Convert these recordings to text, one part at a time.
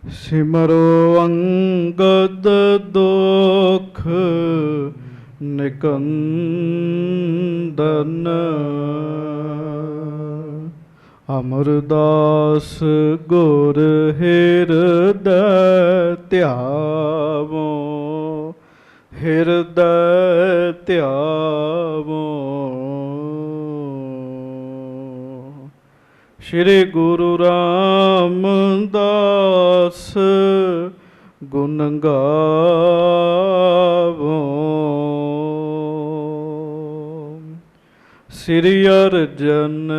ਸਿਮਰੋ ਅੰਗਦ ਦੁਖ ਨਿਕੰਦਨ ਅਮਰਦਾਸ ਗੁਰ ਹਿਰਦੈ ਧਿਆਵੋ ਹਿਰਦੈ ਧਿਆਵੋ। ਸ਼੍ਰੀ ਗੁਰੂ ਰਾਮਦਾਸ ਗੁਣ ਗਾਵੋ। ਸ੍ਰੀ ਅਰਜਨ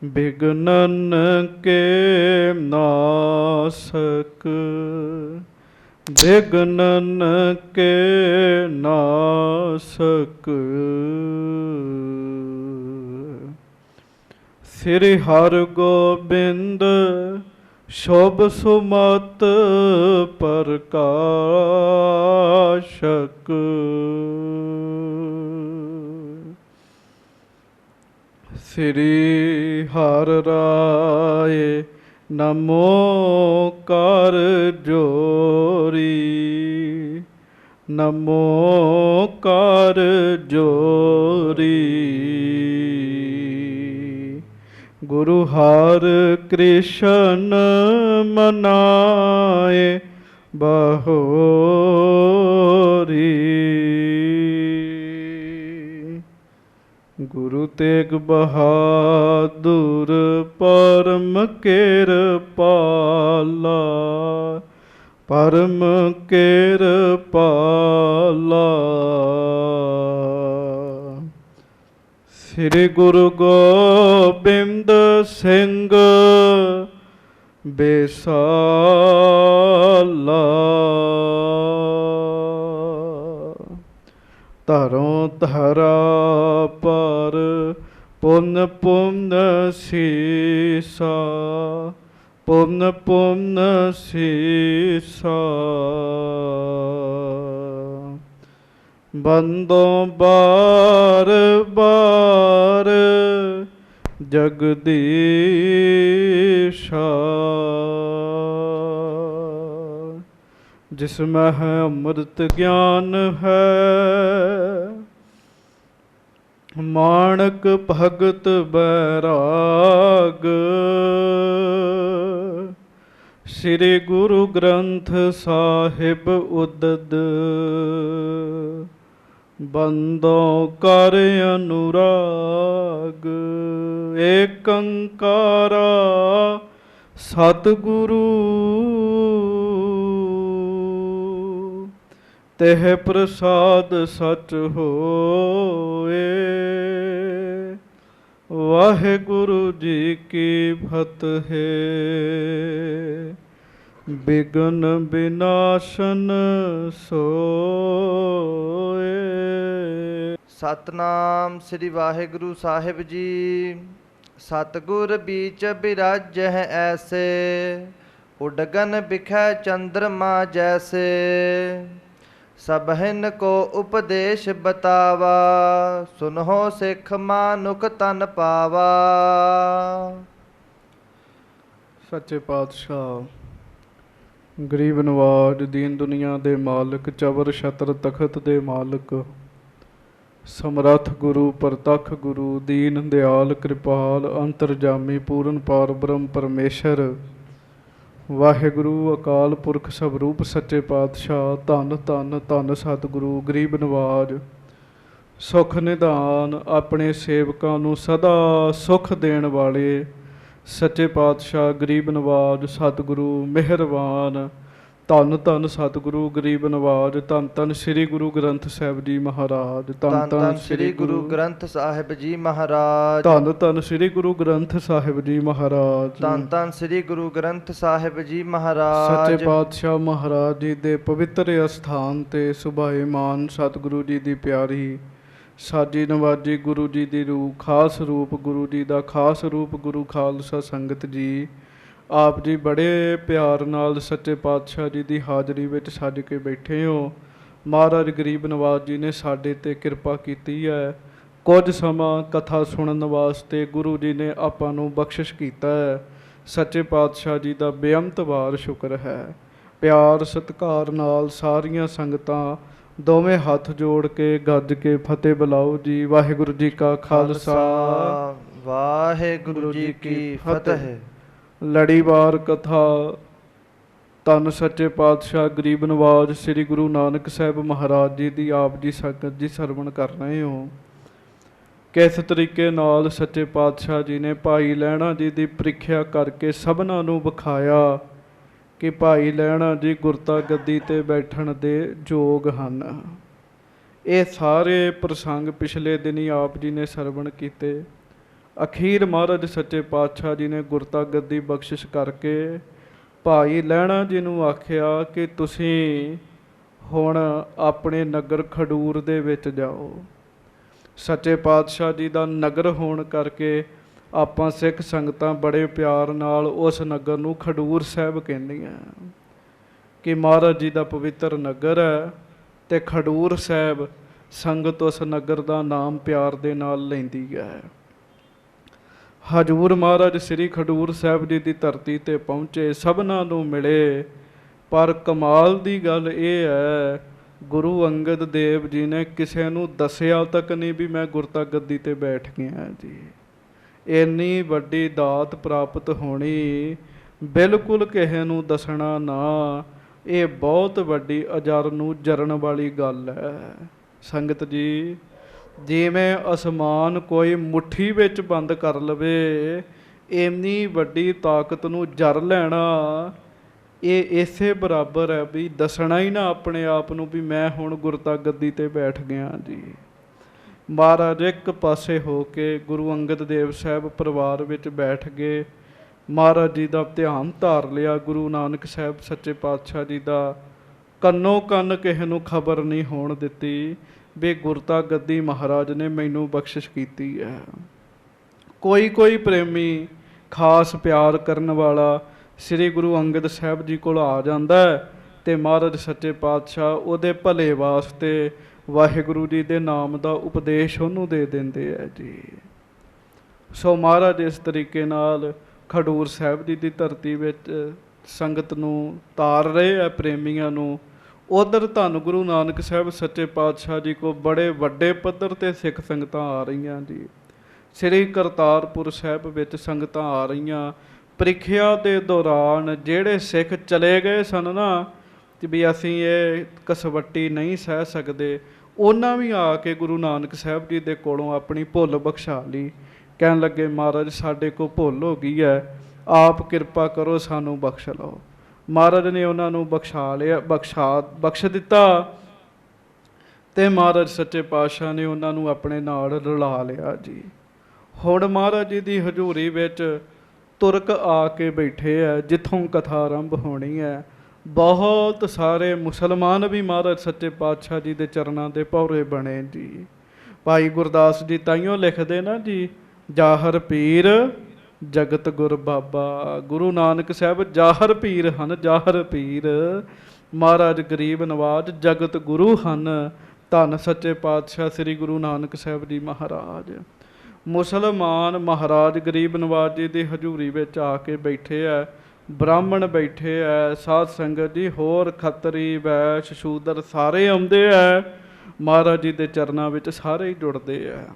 ਬਿਘਨਨ ਕੇ ਨਾਸਕ ਬਿਘਨਨ ਕੇ ਨਾਸਕ। ਸ੍ਰੀ ਹਰਗੋਬਿੰਦ ਸ਼ੁਭ ਸੁਮਤ ਪ੍ਰਕਾਸ਼ਕ। ਸ੍ਰੀ ਹਰਿ ਰਾਏ ਨਮੋ ਕਰ ਜੋਰੀ ਨਮੋ ਕਰ ਜੋਰੀ। ਗੁਰੂ ਹਰਿ ਕ੍ਰਿਸ਼ਨ ਮਨਾਏ ਬਹੋਰੀ। ਗੁਰੂ ਤੇਗ ਬਹਾਦੁਰ ਪਰਮ ਕਿਰਪਾਲਾ ਪਰਮ ਕਿਰਪਾਲਾ। ਸ੍ਰੀ ਗੁਰੂ ਗੋਬਿੰਦ ਸਿੰਘ ਬੇਸਾਲਾ ਧਰੋਂ ਧਰਾ ਪਰ ਪੁੰਨ ਪੁੰਨ ਸੀਸਾ ਪੁੰਨ ਪੁੰਨ ਸੀਸਾ। ਬੰਦੋਂ ਬਾਰ ਬਾਰ ਜਗਦੀਸ਼ਾ। ਜਿਸ ਮੈਂ ਹੈ ਅੰਮ੍ਰਿਤ ਗਿਆਨ ਹੈ ਮਾਣਕ ਭਗਤ ਬੈਰਾਗ। ਸ੍ਰੀ ਗੁਰੂ ਗ੍ਰੰਥ ਸਾਹਿਬ ਉਦਦ ਬੰਦੋਂ ਕਰ ਅਨੁਰਾਗ। ਏਕ ਓੰਕਾਰਾ ਸਤਿਗੁਰੂ ਤਹਿ ਪ੍ਰਸਾਦ ਸਚ ਹੋਏ। ਵਾਹਿਗੁਰੂ ਜੀ ਕੀ ਫਤਿਹ। ਬਿਘਨ ਬਿਨਾਸ਼ਨ ਸੋਏ। ਸਤਨਾਮ ਸ੍ਰੀ ਵਾਹਿਗੁਰੂ ਸਾਹਿਬ ਜੀ। ਸਤਿਗੁਰ ਬੀਚ ਬਿਰਾਜਹਿ ਐਸੇ ਉਡਗਨ ਬਿਖੈ ਚੰਦਰਮਾ ਜੈਸੇ। ਸਭਹਿਨ ਕੋ ਉਪਦੇਸ਼ ਬਤਾਵਾ ਸੁਨਹੁ ਸਿੱਖ ਮਾਨੁਖ ਤਨ ਪਾਵਾ। ਸੱਚੇ ਪਾਤਸ਼ਾਹ ਗਰੀਬ ਨਵਾਜ ਦੀਨ ਦੁਨੀਆ ਦੇ ਮਾਲਕ ਚਵਰ ਛਤਰ ਤਖਤ ਦੇ ਮਾਲਕ ਸਮਰੱਥ ਗੁਰੂ ਪ੍ਰਤੱਖ ਗੁਰੂ ਦੀਨ ਦਿਆਲ ਕਿਰਪਾਲ ਅੰਤਰਜਾਮੀ ਪੂਰਨ ਪਾਰ ਬ੍ਰਹਮ ਪਰਮੇਸ਼ਰ ਵਾਹਿਗੁਰੂ ਅਕਾਲ ਪੁਰਖ ਸਵਰੂਪ ਸੱਚੇ ਪਾਤਸ਼ਾਹ ਧੰਨ ਧੰਨ ਧੰਨ ਸਤਿਗੁਰੂ ਗਰੀਬ ਨਵਾਜ ਸੁਖ ਨਿਧਾਨ ਆਪਣੇ ਸੇਵਕਾਂ ਨੂੰ ਸਦਾ ਸੁਖ ਦੇਣ ਵਾਲੇ ਸੱਚੇ ਪਾਤਸ਼ਾਹ ਗਰੀਬ ਨਵਾਜ ਸਤਿਗੁਰੂ ਮਿਹਰਬਾਨ ਧੰਨ ਧੰਨ ਸਤਿਗੁਰੂ ਗਰੀਬ ਨਵਾਜ ਧੰਨ ਧੰਨ ਸ੍ਰੀ ਗੁਰੂ ਗ੍ਰੰਥ ਸਾਹਿਬ ਜੀ ਮਹਾਰਾਜ ਧੰਨ ਧੰਨ ਸ੍ਰੀ ਗੁਰੂ ਗ੍ਰੰਥ ਸਾਹਿਬ ਜੀ ਮਹਾਰਾਜ ਧੰਨ ਧੰਨ ਸ੍ਰੀ ਗੁਰੂ ਗ੍ਰੰਥ ਸਾਹਿਬ ਜੀ ਮਹਾਰਾਜ ਧੰਨ ਧੰਨ ਸ੍ਰੀ ਗੁਰੂ ਗ੍ਰੰਥ ਸਾਹਿਬ ਜੀ ਮਹਾਰਾਜ। ਸੱਚੇ ਪਾਤਸ਼ਾਹ ਮਹਾਰਾਜ ਜੀ ਦੇ ਪਵਿੱਤਰ ਅਸਥਾਨ ਤੇ ਸੁਭਾਏਮਾਨ ਸਤਿਗੁਰੂ ਜੀ ਦੀ ਪਿਆਰੀ ਸਾਜੀ ਨਵਾਜੀ ਗੁਰੂ ਜੀ ਦੀ ਰੂਹ ਖਾਸ ਰੂਪ ਗੁਰੂ ਜੀ ਦਾ ਖਾਸ ਰੂਪ ਗੁਰੂ ਖਾਲਸਾ ਸੰਗਤ ਜੀ ਆਪ ਜੀ ਬੜੇ ਪਿਆਰ ਨਾਲ ਸੱਚੇ ਪਾਤਸ਼ਾਹ ਜੀ ਦੀ ਹਾਜ਼ਰੀ ਵਿੱਚ ਸੱਜ ਕੇ ਬੈਠੇ ਹੋ। ਮਹਾਰਾਜ ਗਰੀਬ ਨਵਾਜ ਜੀ ਨੇ ਸਾਡੇ 'ਤੇ ਕਿਰਪਾ ਕੀਤੀ ਹੈ। ਕੁਝ ਸਮਾਂ ਕਥਾ ਸੁਣਨ ਵਾਸਤੇ ਗੁਰੂ ਜੀ ਨੇ ਆਪਾਂ ਨੂੰ ਬਖਸ਼ਿਸ਼ ਕੀਤਾ ਹੈ। ਸੱਚੇ ਪਾਤਸ਼ਾਹ ਜੀ ਦਾ ਬੇਅੰਤ ਵਾਰ ਸ਼ੁਕਰ ਹੈ। ਪਿਆਰ ਸਤਿਕਾਰ ਨਾਲ ਸਾਰੀਆਂ ਸੰਗਤਾਂ ਦੋਵੇਂ ਹੱਥ ਜੋੜ ਕੇ ਗੱਜ ਕੇ ਫਤਿਹ ਬੁਲਾਓ ਜੀ। ਵਾਹਿਗੁਰੂ ਜੀ ਕਾ ਖਾਲਸਾ, ਵਾਹਿਗੁਰੂ ਜੀ ਕੀ ਫਤਿਹ। ਲੜੀਵਾਰ ਕਥਾ ਧੰਨ ਸੱਚੇ ਪਾਤਸ਼ਾਹ ਗਰੀਬ ਨਵਾਜ ਸ੍ਰੀ ਗੁਰੂ ਨਾਨਕ ਸਾਹਿਬ ਮਹਾਰਾਜ ਜੀ ਦੀ ਆਪ ਜੀ ਸੰਗਤ ਜੀ ਸਰਵਣ ਕਰ ਰਹੇ ਹੋ। ਕਿਸ ਤਰੀਕੇ ਨਾਲ ਸੱਚੇ ਪਾਤਸ਼ਾਹ ਜੀ ਨੇ ਭਾਈ ਲਹਿਣਾ ਜੀ ਦੀ ਪ੍ਰੀਖਿਆ ਕਰਕੇ ਸਭਨਾਂ ਨੂੰ ਵਿਖਾਇਆ ਕਿ ਭਾਈ ਲਹਿਣਾ ਜੀ ਗੁਰਤਾ ਗੱਦੀ ਤੇ ਬੈਠਣ ਦੇ ਯੋਗ ਹਨ। ਇਹ ਸਾਰੇ ਪ੍ਰਸੰਗ ਪਿਛਲੇ ਦਿਨੀ ਆਪ ਜੀ ਨੇ ਸਰਵਣ ਕੀਤੇ। ਅਖੀਰ ਮਹਾਰਾਜ ਸੱਚੇ ਪਾਤਸ਼ਾਹ ਜੀ ਨੇ ਗੁਰਤਾ ਗੱਦੀ ਬਖਸ਼ਿਸ਼ ਕਰਕੇ ਭਾਈ ਲਹਿਣਾ ਜੀ ਨੂੰ ਆਖਿਆ ਕਿ ਤੁਸੀਂ ਹੁਣ ਆਪਣੇ ਨਗਰ ਖਡੂਰ ਦੇ ਵਿੱਚ ਜਾਓ। ਸੱਚੇ ਪਾਤਸ਼ਾਹ ਜੀ ਦਾ ਨਗਰ ਹੋਣ ਕਰਕੇ ਆਪਾਂ ਸਿੱਖ ਸੰਗਤਾਂ ਬੜੇ ਪਿਆਰ ਨਾਲ ਉਸ ਨਗਰ ਨੂੰ ਖਡੂਰ ਸਾਹਿਬ ਕਹਿੰਦੀਆਂ ਕਿ ਮਹਾਰਾਜ ਜੀ ਦਾ ਪਵਿੱਤਰ ਨਗਰ ਹੈ ਤੇ ਖਡੂਰ ਸਾਹਿਬ ਸੰਗਤ ਉਸ ਨਗਰ ਦਾ ਨਾਮ ਪਿਆਰ ਦੇ ਨਾਲ ਲੈਂਦੀ ਹੈ। ਹਜੂਰ ਮਹਾਰਾਜ ਸ੍ਰੀ ਖਡੂਰ ਸਾਹਿਬ ਜੀ ਦੀ ਧਰਤੀ ਤੇ ਪਹੁੰਚੇ, ਸਭਨਾਂ ਨੂੰ ਮਿਲੇ। ਪਰ ਕਮਾਲ ਦੀ ਗੱਲ ਇਹ ਹੈ, ਗੁਰੂ ਅੰਗਦ ਦੇਵ ਜੀ ਨੇ ਕਿਸੇ ਨੂੰ ਦੱਸਿਆ ਤੱਕ ਨਹੀਂ ਵੀ ਮੈਂ ਗੁਰਤਾ ਗੱਦੀ ਤੇ ਬੈਠ ਗਿਆ ਜੀ। ਇੰਨੀ ਵੱਡੀ ਦਾਤ ਪ੍ਰਾਪਤ ਹੋਣੀ, ਬਿਲਕੁਲ ਕਿਸੇ ਨੂੰ ਦੱਸਣਾ ਨਾ, ਇਹ ਬਹੁਤ ਵੱਡੀ ਅਜਰ ਨੂੰ ਜਰਨ ਵਾਲੀ ਗੱਲ ਹੈ। ਸੰਗਤ ਜੀ, ਜਿਵੇਂ ਅਸਮਾਨ ਕੋਈ ਮੁੱਠੀ ਵਿੱਚ ਬੰਦ ਕਰ ਲਵੇ, ਇੰਨੀ ਵੱਡੀ ਤਾਕਤ ਨੂੰ ਜਰ ਲੈਣਾ ਇਹ ਇਸੇ ਬਰਾਬਰ ਹੈ ਵੀ ਦੱਸਣਾ ਹੀ ਨਾ ਆਪਣੇ ਆਪ ਨੂੰ ਵੀ ਮੈਂ ਹੁਣ ਗੁਰਤਾ ਗੱਦੀ ਤੇ ਬੈਠ ਗਿਆ ਜੀ। ਮਹਾਰਾਜ ਇੱਕ ਪਾਸੇ ਹੋ ਕੇ ਗੁਰੂ ਅੰਗਦ ਦੇਵ ਸਾਹਿਬ ਪਰਿਵਾਰ ਵਿੱਚ ਬੈਠ ਗਏ। ਮਹਾਰਾਜ ਜੀ ਦਾ ਧਿਆਨ ਧਾਰ ਲਿਆ। ਗੁਰੂ ਨਾਨਕ ਸਾਹਿਬ ਸੱਚੇ ਪਾਤਸ਼ਾਹ ਜੀ ਦਾ ਕੰਨੋ ਕੰਨ ਕਿਸੇ ਨੂੰ ਖਬਰ ਨਹੀਂ ਹੋਣ ਦਿੱਤੀ ਵੀ ਗੁਰਤਾ ਗੱਦੀ ਮਹਾਰਾਜ ਨੇ ਮੈਨੂੰ ਬਖਸ਼ਿਸ਼ ਕੀਤੀ ਹੈ। ਕੋਈ ਪ੍ਰੇਮੀ ਖਾਸ ਪਿਆਰ ਕਰਨ ਵਾਲਾ ਸ੍ਰੀ ਗੁਰੂ ਅੰਗਦ ਸਾਹਿਬ ਜੀ ਕੋਲ ਆ ਜਾਂਦਾ ਤੇ ਮਹਾਰਾਜ ਸੱਚੇ ਪਾਤਸ਼ਾਹ ਉਹਦੇ ਭਲੇ ਵਾਸਤੇ ਵਾਹਿਗੁਰੂ ਜੀ ਦੇ ਨਾਮ ਦਾ ਉਪਦੇਸ਼ ਉਹਨੂੰ ਦੇ ਦਿੰਦੇ ਹੈ ਜੀ। ਸੋ ਮਹਾਰਾਜ ਇਸ ਤਰੀਕੇ ਨਾਲ ਖਡੂਰ ਸਾਹਿਬ ਜੀ ਦੀ ਧਰਤੀ ਵਿੱਚ ਸੰਗਤ ਨੂੰ ਤਾਰ ਰਹੇ ਹੈ, ਪ੍ਰੇਮੀਆਂ ਨੂੰ। ਉਧਰ ਧੰਨ ਗੁਰੂ ਨਾਨਕ ਸਾਹਿਬ ਸੱਚੇ ਪਾਤਸ਼ਾਹ ਜੀ ਕੋ ਬੜੇ ਵੱਡੇ ਪੱਧਰ ਤੇ ਸਿੱਖ ਸੰਗਤਾਂ ਆ ਰਹੀਆਂ ਜੀ। ਸ੍ਰੀ ਕਰਤਾਰਪੁਰ ਸਾਹਿਬ ਵਿੱਚ ਸੰਗਤਾਂ ਆ ਰਹੀਆਂ। ਪ੍ਰੀਖਿਆ ਦੇ ਦੌਰਾਨ ਜਿਹੜੇ ਸਿੱਖ ਚਲੇ ਗਏ ਸਨ ਨਾ ਕਿ ਵੀ ਅਸੀਂ ਇਹ ਕਸਵੱਟੀ ਨਹੀਂ ਸਹਿ ਸਕਦੇ, ਉਹਨਾਂ ਵੀ ਆ ਕੇ ਗੁਰੂ ਨਾਨਕ ਸਾਹਿਬ ਜੀ ਦੇ ਕੋਲੋਂ ਆਪਣੀ ਭੁੱਲ ਬਖਸ਼ਾ ਲਈ। ਕਹਿਣ ਲੱਗੇ ਮਹਾਰਾਜ ਸਾਡੇ ਕੋਲ ਭੁੱਲ ਹੋ ਗਈ ਹੈ, ਆਪ ਕਿਰਪਾ ਕਰੋ ਸਾਨੂੰ ਬਖਸ਼ ਲਓ। ਮਹਾਰਾਜ ਨੇ ਉਹਨਾਂ ਨੂੰ ਬਖਸ਼ ਦਿੱਤਾ ਤੇ ਮਹਾਰਾਜ ਸੱਚੇ ਪਾਤਸ਼ਾਹ ਨੇ ਉਹਨਾਂ ਨੂੰ ਆਪਣੇ ਨਾਲ ਰਲਾ ਲਿਆ ਜੀ। ਹੁਣ ਮਹਾਰਾਜ ਜੀ ਦੀ ਹਜ਼ੂਰੀ ਵਿੱਚ ਤੁਰਕ ਆ ਕੇ ਬੈਠੇ ਹੈ, ਜਿੱਥੋਂ ਕਥਾ ਆਰੰਭ ਹੋਣੀ ਹੈ। ਬਹੁਤ ਸਾਰੇ ਮੁਸਲਮਾਨ ਵੀ ਮਹਾਰਾਜ ਸੱਚੇ ਪਾਤਸ਼ਾਹ ਜੀ ਦੇ ਚਰਨਾਂ ਦੇ ਭੌਰੇ ਬਣੇ ਜੀ। ਭਾਈ ਗੁਰਦਾਸ ਜੀ ਤਾਈਓ ਲਿਖਦੇ ਨਾ ਜੀ, ਜਾਹਰ ਪੀਰ ਜਗਤ ਗੁਰ ਬਾਬਾ। ਗੁਰੂ ਨਾਨਕ ਸਾਹਿਬ ਜਾਹਰ ਪੀਰ ਹਨ, ਜਾਹਰ ਪੀਰ। ਮਹਾਰਾਜ ਗਰੀਬ ਨਵਾਜ ਜਗਤ ਗੁਰੂ ਹਨ। ਧੰਨ ਸੱਚੇ ਪਾਤਸ਼ਾਹ ਸ੍ਰੀ ਗੁਰੂ ਨਾਨਕ ਸਾਹਿਬ ਜੀ ਮਹਾਰਾਜ। ਮੁਸਲਮਾਨ ਮਹਾਰਾਜ ਗਰੀਬ ਨਵਾਜ ਜੀ ਦੀ ਹਜ਼ੂਰੀ ਵਿੱਚ ਆ ਕੇ ਬੈਠੇ ਹੈ, ਬ੍ਰਾਹਮਣ ਬੈਠੇ ਹੈ, ਸਾਧ ਸੰਗਤ ਜੀ, ਹੋਰ ਖੱਤਰੀ ਵੈਸ਼ ਸ਼ੂਦਰ ਸਾਰੇ ਆਉਂਦੇ ਹੈ। ਮਹਾਰਾਜ ਜੀ ਦੇ ਚਰਨਾਂ ਵਿੱਚ ਸਾਰੇ ਹੀ ਜੁੜਦੇ ਹੈ।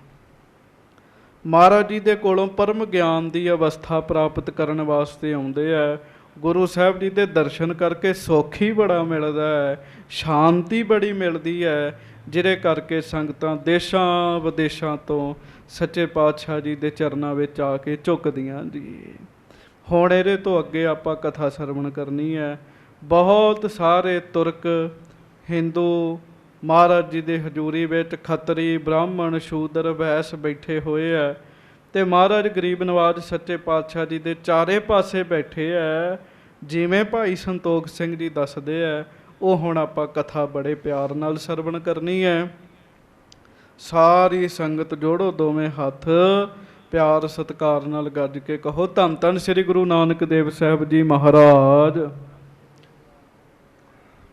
ਮਹਾਰਾਜ ਜੀ ਦੇ ਕੋਲੋਂ ਪਰਮ ਗਿਆਨ ਦੀ ਅਵਸਥਾ ਪ੍ਰਾਪਤ ਕਰਨ ਵਾਸਤੇ ਆਉਂਦੇ ਹੈ। ਗੁਰੂ ਸਾਹਿਬ ਜੀ ਦੇ ਦਰਸ਼ਨ ਕਰਕੇ ਸੁੱਖ ਹੀ ਬੜਾ ਮਿਲਦਾ ਹੈ, ਸ਼ਾਂਤੀ ਬੜੀ ਮਿਲਦੀ ਹੈ, ਜਿਹਦੇ ਕਰਕੇ ਸੰਗਤਾਂ ਦੇਸ਼ਾਂ ਵਿਦੇਸ਼ਾਂ ਤੋਂ ਸੱਚੇ ਪਾਤਸ਼ਾਹ ਜੀ ਦੇ ਚਰਨਾਂ ਵਿੱਚ ਆ ਕੇ ਝੁਕਦੀਆਂ ਜੀ। ਹੁਣ ਇਹਦੇ ਤੋਂ ਅੱਗੇ ਆਪਾਂ ਕਥਾ ਸਰਵਣ ਕਰਨੀ ਹੈ। ਬਹੁਤ ਸਾਰੇ ਤੁਰਕ ਹਿੰਦੂ ਮਹਾਰਾਜ ਜੀ ਦੇ ਹਜ਼ੂਰੀ ਵਿੱਚ ਖੱਤਰੀ ਬ੍ਰਾਹਮਣ ਸ਼ੂਦਰ ਵੈਸ ਬੈਠੇ ਹੋਏ ਹੈ ਤੇ ਮਹਾਰਾਜ ਗਰੀਬ ਨਵਾਜ ਸੱਚੇ ਪਾਤਸ਼ਾਹ ਜੀ ਦੇ ਚਾਰੇ ਪਾਸੇ ਬੈਠੇ ਹੈ। ਜਿਵੇਂ ਭਾਈ ਸੰਤੋਖ ਸਿੰਘ ਜੀ ਦੱਸਦੇ ਹੈ, ਉਹ ਹੁਣ ਆਪਾਂ ਕਥਾ ਬੜੇ ਪਿਆਰ ਨਾਲ ਸਰਵਣ ਕਰਨੀ ਹੈ। ਸਾਰੀ ਸੰਗਤ ਜੋੜੋ ਦੋਵੇਂ ਹੱਥ, ਪਿਆਰ ਸਤਿਕਾਰ ਨਾਲ ਗੱਜ ਕੇ ਕਹੋ ਧੰਨ ਧੰਨ ਸ੍ਰੀ ਗੁਰੂ ਨਾਨਕ ਦੇਵ ਸਾਹਿਬ ਜੀ ਮਹਾਰਾਜ।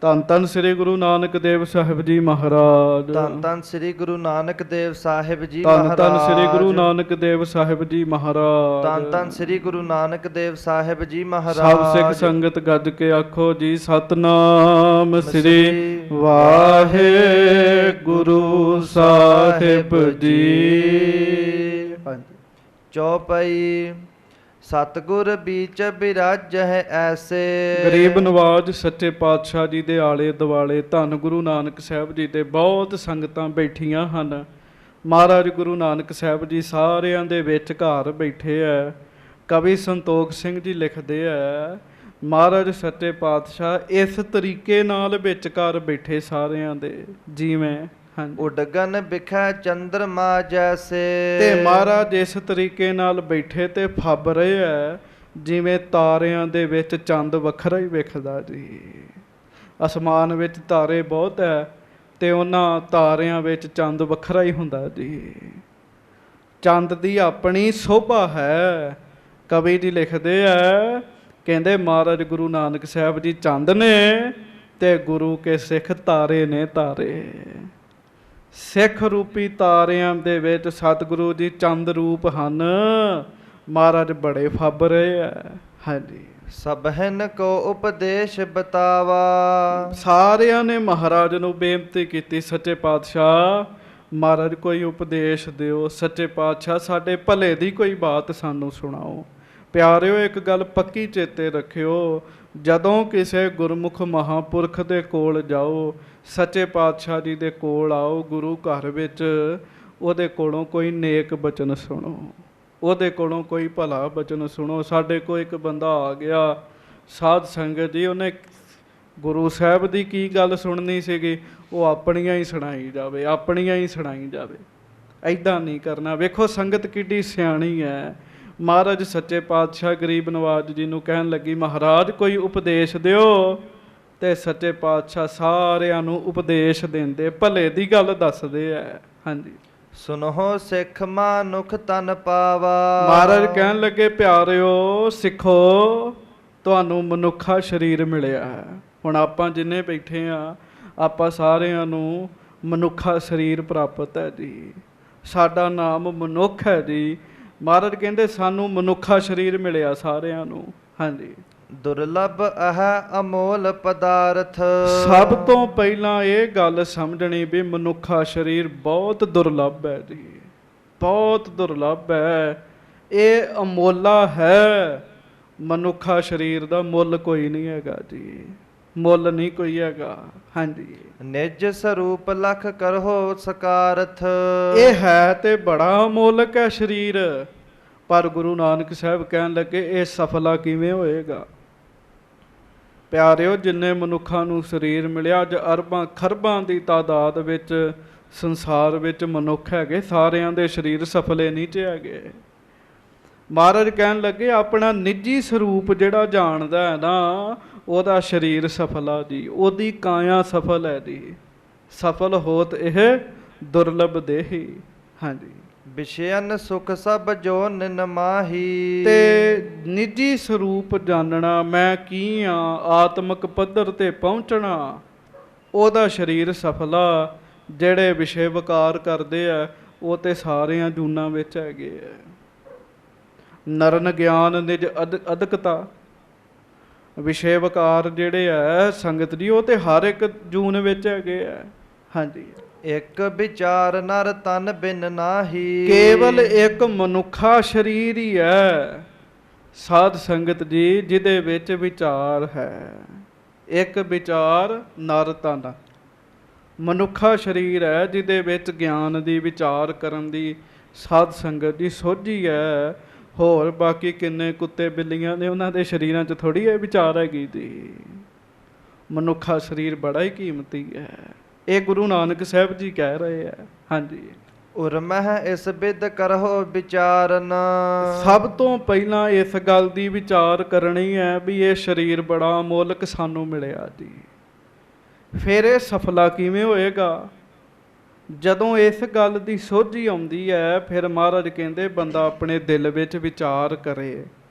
ਧੰਨ ਧੰਨ ਸ੍ਰੀ ਗੁਰੂ ਨਾਨਕ ਦੇਵ ਸਾਹਿਬ ਜੀ ਮਹਾਰਾਜ। ਧੰਨ ਧੰਨ ਸ੍ਰੀ ਗੁਰੂ ਨਾਨਕ ਦੇਵ ਸਾਹਿਬ ਜੀ ਧੰਨ ਮਹਾਰਾਜ। ਧੰਨ ਸ੍ਰੀ ਗੁਰੂ ਨਾਨਕ ਦੇਵ ਸਾਹਿਬ ਜੀ ਮਹਾਰਾਜ। ਧੰਨ ਧੰਨ ਸ੍ਰੀ ਗੁਰੂ ਨਾਨਕ ਦੇਵ ਸਾਹਿਬ ਜੀ ਮਹਾਰਾਜ। ਸਭ ਸਿੱਖ ਸੰਗਤ ਗੱਜ ਕੇ ਆਖੋ ਜੀ ਸਤਨਾਮ ਸ੍ਰੀ ਵਾਹਿਗੁਰੂ ਸਾਹਿਬ ਜੀ। ਚੌਪਈ। ਸਤਿਗੁਰ ਬੀਚ ਬਿਰਾਜਹਿ ਐਸੇ। ਗਰੀਬ ਨਵਾਜ ਸੱਚੇ ਪਾਤਸ਼ਾਹ ਜੀ ਦੇ ਆਲੇ ਦੁਆਲੇ ਧੰਨ ਗੁਰੂ ਨਾਨਕ ਸਾਹਿਬ ਜੀ ਦੇ ਬਹੁਤ ਸੰਗਤਾਂ ਬੈਠੀਆਂ ਹਨ। ਮਹਾਰਾਜ ਗੁਰੂ ਨਾਨਕ ਸਾਹਿਬ ਜੀ ਸਾਰਿਆਂ ਦੇ ਵਿੱਚ ਘਰ ਬੈਠੇ ਐ। ਕਵੀ ਸੰਤੋਖ ਸਿੰਘ ਜੀ ਲਿਖਦੇ ਐ, ਮਹਾਰਾਜ ਸੱਚੇ ਪਾਤਸ਼ਾਹ ਇਸ ਤਰੀਕੇ ਨਾਲ ਵਿੱਚ ਘਰ ਬੈਠੇ ਸਾਰਿਆਂ ਦੇ, ਜਿਵੇਂ ਉਡਗਨ ਬਿਖੈ ਚੰਦਰਮਾ ਜੈਸੇ। ਤੇ ਮਹਾਰਾਜ ਇਸ ਤਰੀਕੇ ਨਾਲ ਬੈਠੇ ਤੇ ਫੱਬ ਰਹੇ ਐ ਜਿਵੇਂ ਤਾਰਿਆਂ ਦੇ ਵਿੱਚ ਚੰਦ ਵੱਖਰਾ ਹੀ ਵਿਖਦਾ ਜੀ। ਅਸਮਾਨ ਵਿੱਚ ਤਾਰੇ ਬਹੁਤ ਹੈ ਤੇ ਉਹਨਾਂ ਤਾਰਿਆਂ ਵਿੱਚ ਚੰਦ ਵੱਖਰਾ ਹੀ ਹੁੰਦਾ ਜੀ। ਚੰਦ ਦੀ ਆਪਣੀ ਸੋਭਾ ਹੈ। ਕਵੀ ਜੀ ਲਿਖਦੇ ਐ, ਕਹਿੰਦੇ ਮਹਾਰਾਜ ਗੁਰੂ ਨਾਨਕ ਸਾਹਿਬ ਜੀ ਚੰਦ ਨੇ ਤੇ ਗੁਰੂ ਕੇ ਸਿੱਖ ਤਾਰੇ ਨੇ ਤਾਰੇ। ਸਿੱਖ ਰੂਪੀ ਤਾਰਿਆਂ ਦੇ ਵਿੱਚ ਸਤਿਗੁਰੂ ਜੀ ਚੰਦ ਰੂਪ ਹਨ। ਮਹਾਰਾਜ ਬੜੇ ਫੱਬ ਰਹੇ ਆ। ਹਾਂਜੀ। ਸਭਨ ਕੋ ਉਪਦੇਸ਼ ਬਤਾਵਾ। ਸਾਰਿਆਂ ਨੇ ਮਹਾਰਾਜ ਨੂੰ ਬੇਨਤੀ ਕੀਤੀ, ਸੱਚੇ ਪਾਤਸ਼ਾਹ ਮਹਾਰਾਜ ਕੋਈ ਉਪਦੇਸ਼ ਦਿਓ। ਸੱਚੇ ਪਾਤਸ਼ਾਹ ਸਾਡੇ ਭਲੇ ਦੀ ਕੋਈ ਬਾਤ ਸਾਨੂੰ ਸੁਣਾਓ। ਪਿਆਰਿਓ ਇੱਕ ਗੱਲ ਪੱਕੀ ਚੇਤੇ ਰੱਖਿਓ, ਜਦੋਂ ਕਿਸੇ ਗੁਰਮੁਖ ਮਹਾਂਪੁਰਖ ਦੇ ਕੋਲ ਜਾਓ, ਸੱਚੇ ਪਾਤਸ਼ਾਹ ਜੀ ਦੇ ਕੋਲ ਆਓ, ਗੁਰੂ ਘਰ ਵਿੱਚ ਉਹਦੇ ਕੋਲੋਂ ਕੋਈ ਨੇਕ ਬਚਨ ਸੁਣੋ, ਉਹਦੇ ਕੋਲੋਂ ਕੋਈ ਭਲਾ ਬਚਨ ਸੁਣੋ। ਸਾਡੇ ਕੋਲ ਇੱਕ ਬੰਦਾ ਆ ਗਿਆ ਸਾਧ ਸੰਗਤ ਜੀ, ਉਹਨੇ ਗੁਰੂ ਸਾਹਿਬ ਦੀ ਕੀ ਗੱਲ ਸੁਣਨੀ ਸੀਗੀ, ਉਹ ਆਪਣੀਆਂ ਹੀ ਸੁਣਾਈ ਜਾਵੇ, ਆਪਣੀਆਂ ਹੀ ਸੁਣਾਈ ਜਾਵੇ। ਐਦਾਂ ਨਹੀਂ ਕਰਨਾ। ਵੇਖੋ ਸੰਗਤ ਕਿੱਡੀ ਸਿਆਣੀ ਹੈ। ਮਹਾਰਾਜ ਸੱਚੇ ਪਾਤਸ਼ਾਹ ਗਰੀਬ ਨਵਾਜ ਜੀ ਨੂੰ ਕਹਿਣ ਲੱਗੀ, ਮਹਾਰਾਜ ਕੋਈ ਉਪਦੇਸ਼ ਦਿਓ। ਤੇ ਸੱਚੇ ਪਾਤਸ਼ਾਹ ਸਾਰਿਆਂ ਨੂੰ ਉਪਦੇਸ਼ ਦਿੰਦੇ, ਭਲੇ ਦੀ ਗੱਲ ਦੱਸਦੇ ਐ। ਹਾਂਜੀ। ਸੁਨੋ ਸਿੱਖ ਮਾਨੁਖ ਤਨ ਪਾਵਾ। ਮਹਾਰਾਜ ਕਹਿਣ ਲੱਗੇ, ਪਿਆਰਿਓ ਸਿੱਖੋ, ਤੁਹਾਨੂੰ ਮਨੁੱਖਾ ਸਰੀਰ ਮਿਲਿਆ ਹੈ। ਹੁਣ ਆਪਾਂ ਜਿੰਨੇ ਬੈਠੇ ਆ, ਆਪਾਂ ਸਾਰਿਆਂ ਨੂੰ ਮਨੁੱਖਾ ਸਰੀਰ ਪ੍ਰਾਪਤ ਹੈ ਜੀ। ਸਾਡਾ ਨਾਮ ਮਨੁੱਖ ਹੈ ਜੀ। ਮਹਾਰਾਜ ਕਹਿੰਦੇ ਸਾਨੂੰ ਮਨੁੱਖਾ ਸਰੀਰ ਮਿਲਿਆ ਸਾਰਿਆਂ ਨੂੰ। ਹਾਂਜੀ। ਦੁਰਲਭ ਅਹ ਅਮੋਲ ਪਦਾਰਥ। ਸਭ ਤੋਂ ਪਹਿਲਾਂ ਇਹ ਗੱਲ ਸਮਝਣੀ ਵੀ ਮਨੁੱਖਾ ਸਰੀਰ ਬਹੁਤ ਦੁਰਲਭ ਹੈ ਜੀ, ਬਹੁਤ ਦੁਰਲਭ ਹੈ। ਇਹ ਅਮੋਲਾ ਹੈ। ਮਨੁੱਖਾ ਸਰੀਰ ਦਾ ਮੁੱਲ ਕੋਈ ਨਹੀਂ ਹੈਗਾ ਜੀ, ਮੁੱਲ ਨਹੀਂ ਕੋਈ ਹੈਗਾ। ਹਾਂਜੀ। ਨਿਜ ਸਰੂਪ ਲਖ ਕਰੋ ਸਕਾਰਥ। ਇਹ ਹੈ ਤੇ ਬੜਾ ਅਮੋਲਕ ਹੈ ਸਰੀਰ, ਪਰ ਗੁਰੂ ਨਾਨਕ ਸਾਹਿਬ ਕਹਿਣ ਲੱਗੇ ਇਹ ਸਫਲਾ ਕਿਵੇਂ ਹੋਏਗਾ। ਪਿਆਰਿਓ ਜਿੰਨੇ ਮਨੁੱਖਾਂ ਨੂੰ ਸਰੀਰ ਮਿਲਿਆ, ਅੱਜ ਅਰਬਾਂ ਖਰਬਾਂ ਦੀ ਤਾਦਾਦ ਵਿੱਚ ਸੰਸਾਰ ਵਿੱਚ ਮਨੁੱਖ ਹੈਗੇ, ਸਾਰਿਆਂ ਦੇ ਸਰੀਰ ਸਫਲੇ ਨਹੀਂ ਚ ਹੈਗੇ। ਮਹਾਰਾਜ ਕਹਿਣ ਲੱਗੇ ਆਪਣਾ ਨਿੱਜੀ ਸਰੂਪ ਜਿਹੜਾ ਜਾਣਦਾ ਹੈ ਨਾ, ਉਹਦਾ ਸਰੀਰ ਸਫਲਾ ਜੀ, ਉਹਦੀ ਕਾਇਆ ਸਫਲ ਹੈ ਜੀ। ਸਫਲ ਹੋਤ ਇਹ ਦੁਰਲਭ ਦੇਹੀ। ਹਾਂਜੀ। ਵਿਸ਼ੇਨ ਸੁਖ ਸਭ ਜੋ ਨਿਨ ਮਾਹੀ। ਤੇ ਨਿੱਜੀ ਸਰੂਪ ਜਾਣਨਾ, ਮੈਂ ਕੀ ਆ, ਆਤਮਿਕ ਪੱਧਰ ਤੇ ਪਹੁੰਚਣਾ, ਉਹਦਾ ਸਰੀਰ ਸਫਲਾ। ਜਿਹੜੇ ਵਿਸ਼ੇ ਵਿਕਾਰ ਕਰਦੇ ਆ ਉਹ ਤੇ ਸਾਰਿਆਂ ਜੂਨਾਂ ਵਿੱਚ ਹੈਗੇ ਆ। ਨਰਨ ਗਿਆਨ ਨਿਜ ਅਦਕਤਾ। ਵਿਸ਼ੇ ਵਿਕਾਰ ਜਿਹੜੇ ਆ ਸੰਗਤ ਜੀ, ਉਹ ਤੇ ਹਰ ਇੱਕ ਜੂਨ ਵਿੱਚ ਹੈਗੇ ਆ। ਹਾਂਜੀ। ਇੱਕ ਵਿਚਾਰ ਨਰ ਤਨ ਬਿਨ ਨਾਹੀ। ਕੇਵਲ ਇੱਕ ਮਨੁੱਖਾ ਸਰੀਰ ਹੀ ਹੈ ਸਾਧ ਸੰਗਤ ਜੀ ਜਿਹਦੇ ਵਿੱਚ ਵਿਚਾਰ ਹੈ। ਇੱਕ ਵਿਚਾਰ ਨਰ ਤਨ, ਮਨੁੱਖਾ ਸਰੀਰ ਹੈ ਜਿਹਦੇ ਵਿੱਚ ਗਿਆਨ ਦੀ ਵਿਚਾਰ ਕਰਨ ਦੀ ਸਾਧ ਸੰਗਤ ਦੀ ਸੋਝੀ ਹੈ। ਹੋਰ ਬਾਕੀ ਕਿੰਨੇ ਕੁੱਤੇ ਬਿੱਲੀਆਂ ਨੇ, ਉਹਨਾਂ ਦੇ ਸਰੀਰਾਂ 'ਚ ਥੋੜ੍ਹੀ ਇਹ ਵਿਚਾਰ ਹੈਗੀ ਜੀ। ਮਨੁੱਖਾ ਸਰੀਰ ਬੜਾ ਹੀ ਕੀਮਤੀ ਹੈ। ਇਹ ਗੁਰੂ ਨਾਨਕ ਸਾਹਿਬ ਜੀ ਕਹਿ ਰਹੇ ਹੈ। ਹਾਂਜੀ। ਉਰਮਹਿ ਇਸ ਬਿਦ ਕਰਹੁ ਵਿਚਾਰਨ। ਸਭ ਤੋਂ ਪਹਿਲਾਂ ਇਸ ਗੱਲ ਦੀ ਵਿਚਾਰ ਕਰਨੀ ਹੈ ਵੀ ਇਹ ਸਰੀਰ ਬੜਾ ਅਮੋਲਕ ਸਾਨੂੰ ਮਿਲਿਆ ਜੀ। ਫਿਰ ਇਹ ਸਫਲਾ ਕਿਵੇਂ ਹੋਏਗਾ। ਜਦੋਂ ਇਸ ਗੱਲ ਦੀ ਸੋਝੀ ਆਉਂਦੀ ਹੈ, ਫਿਰ ਮਹਾਰਾਜ ਕਹਿੰਦੇ ਬੰਦਾ ਆਪਣੇ ਦਿਲ ਵਿੱਚ ਵਿਚਾਰ ਕਰੇ।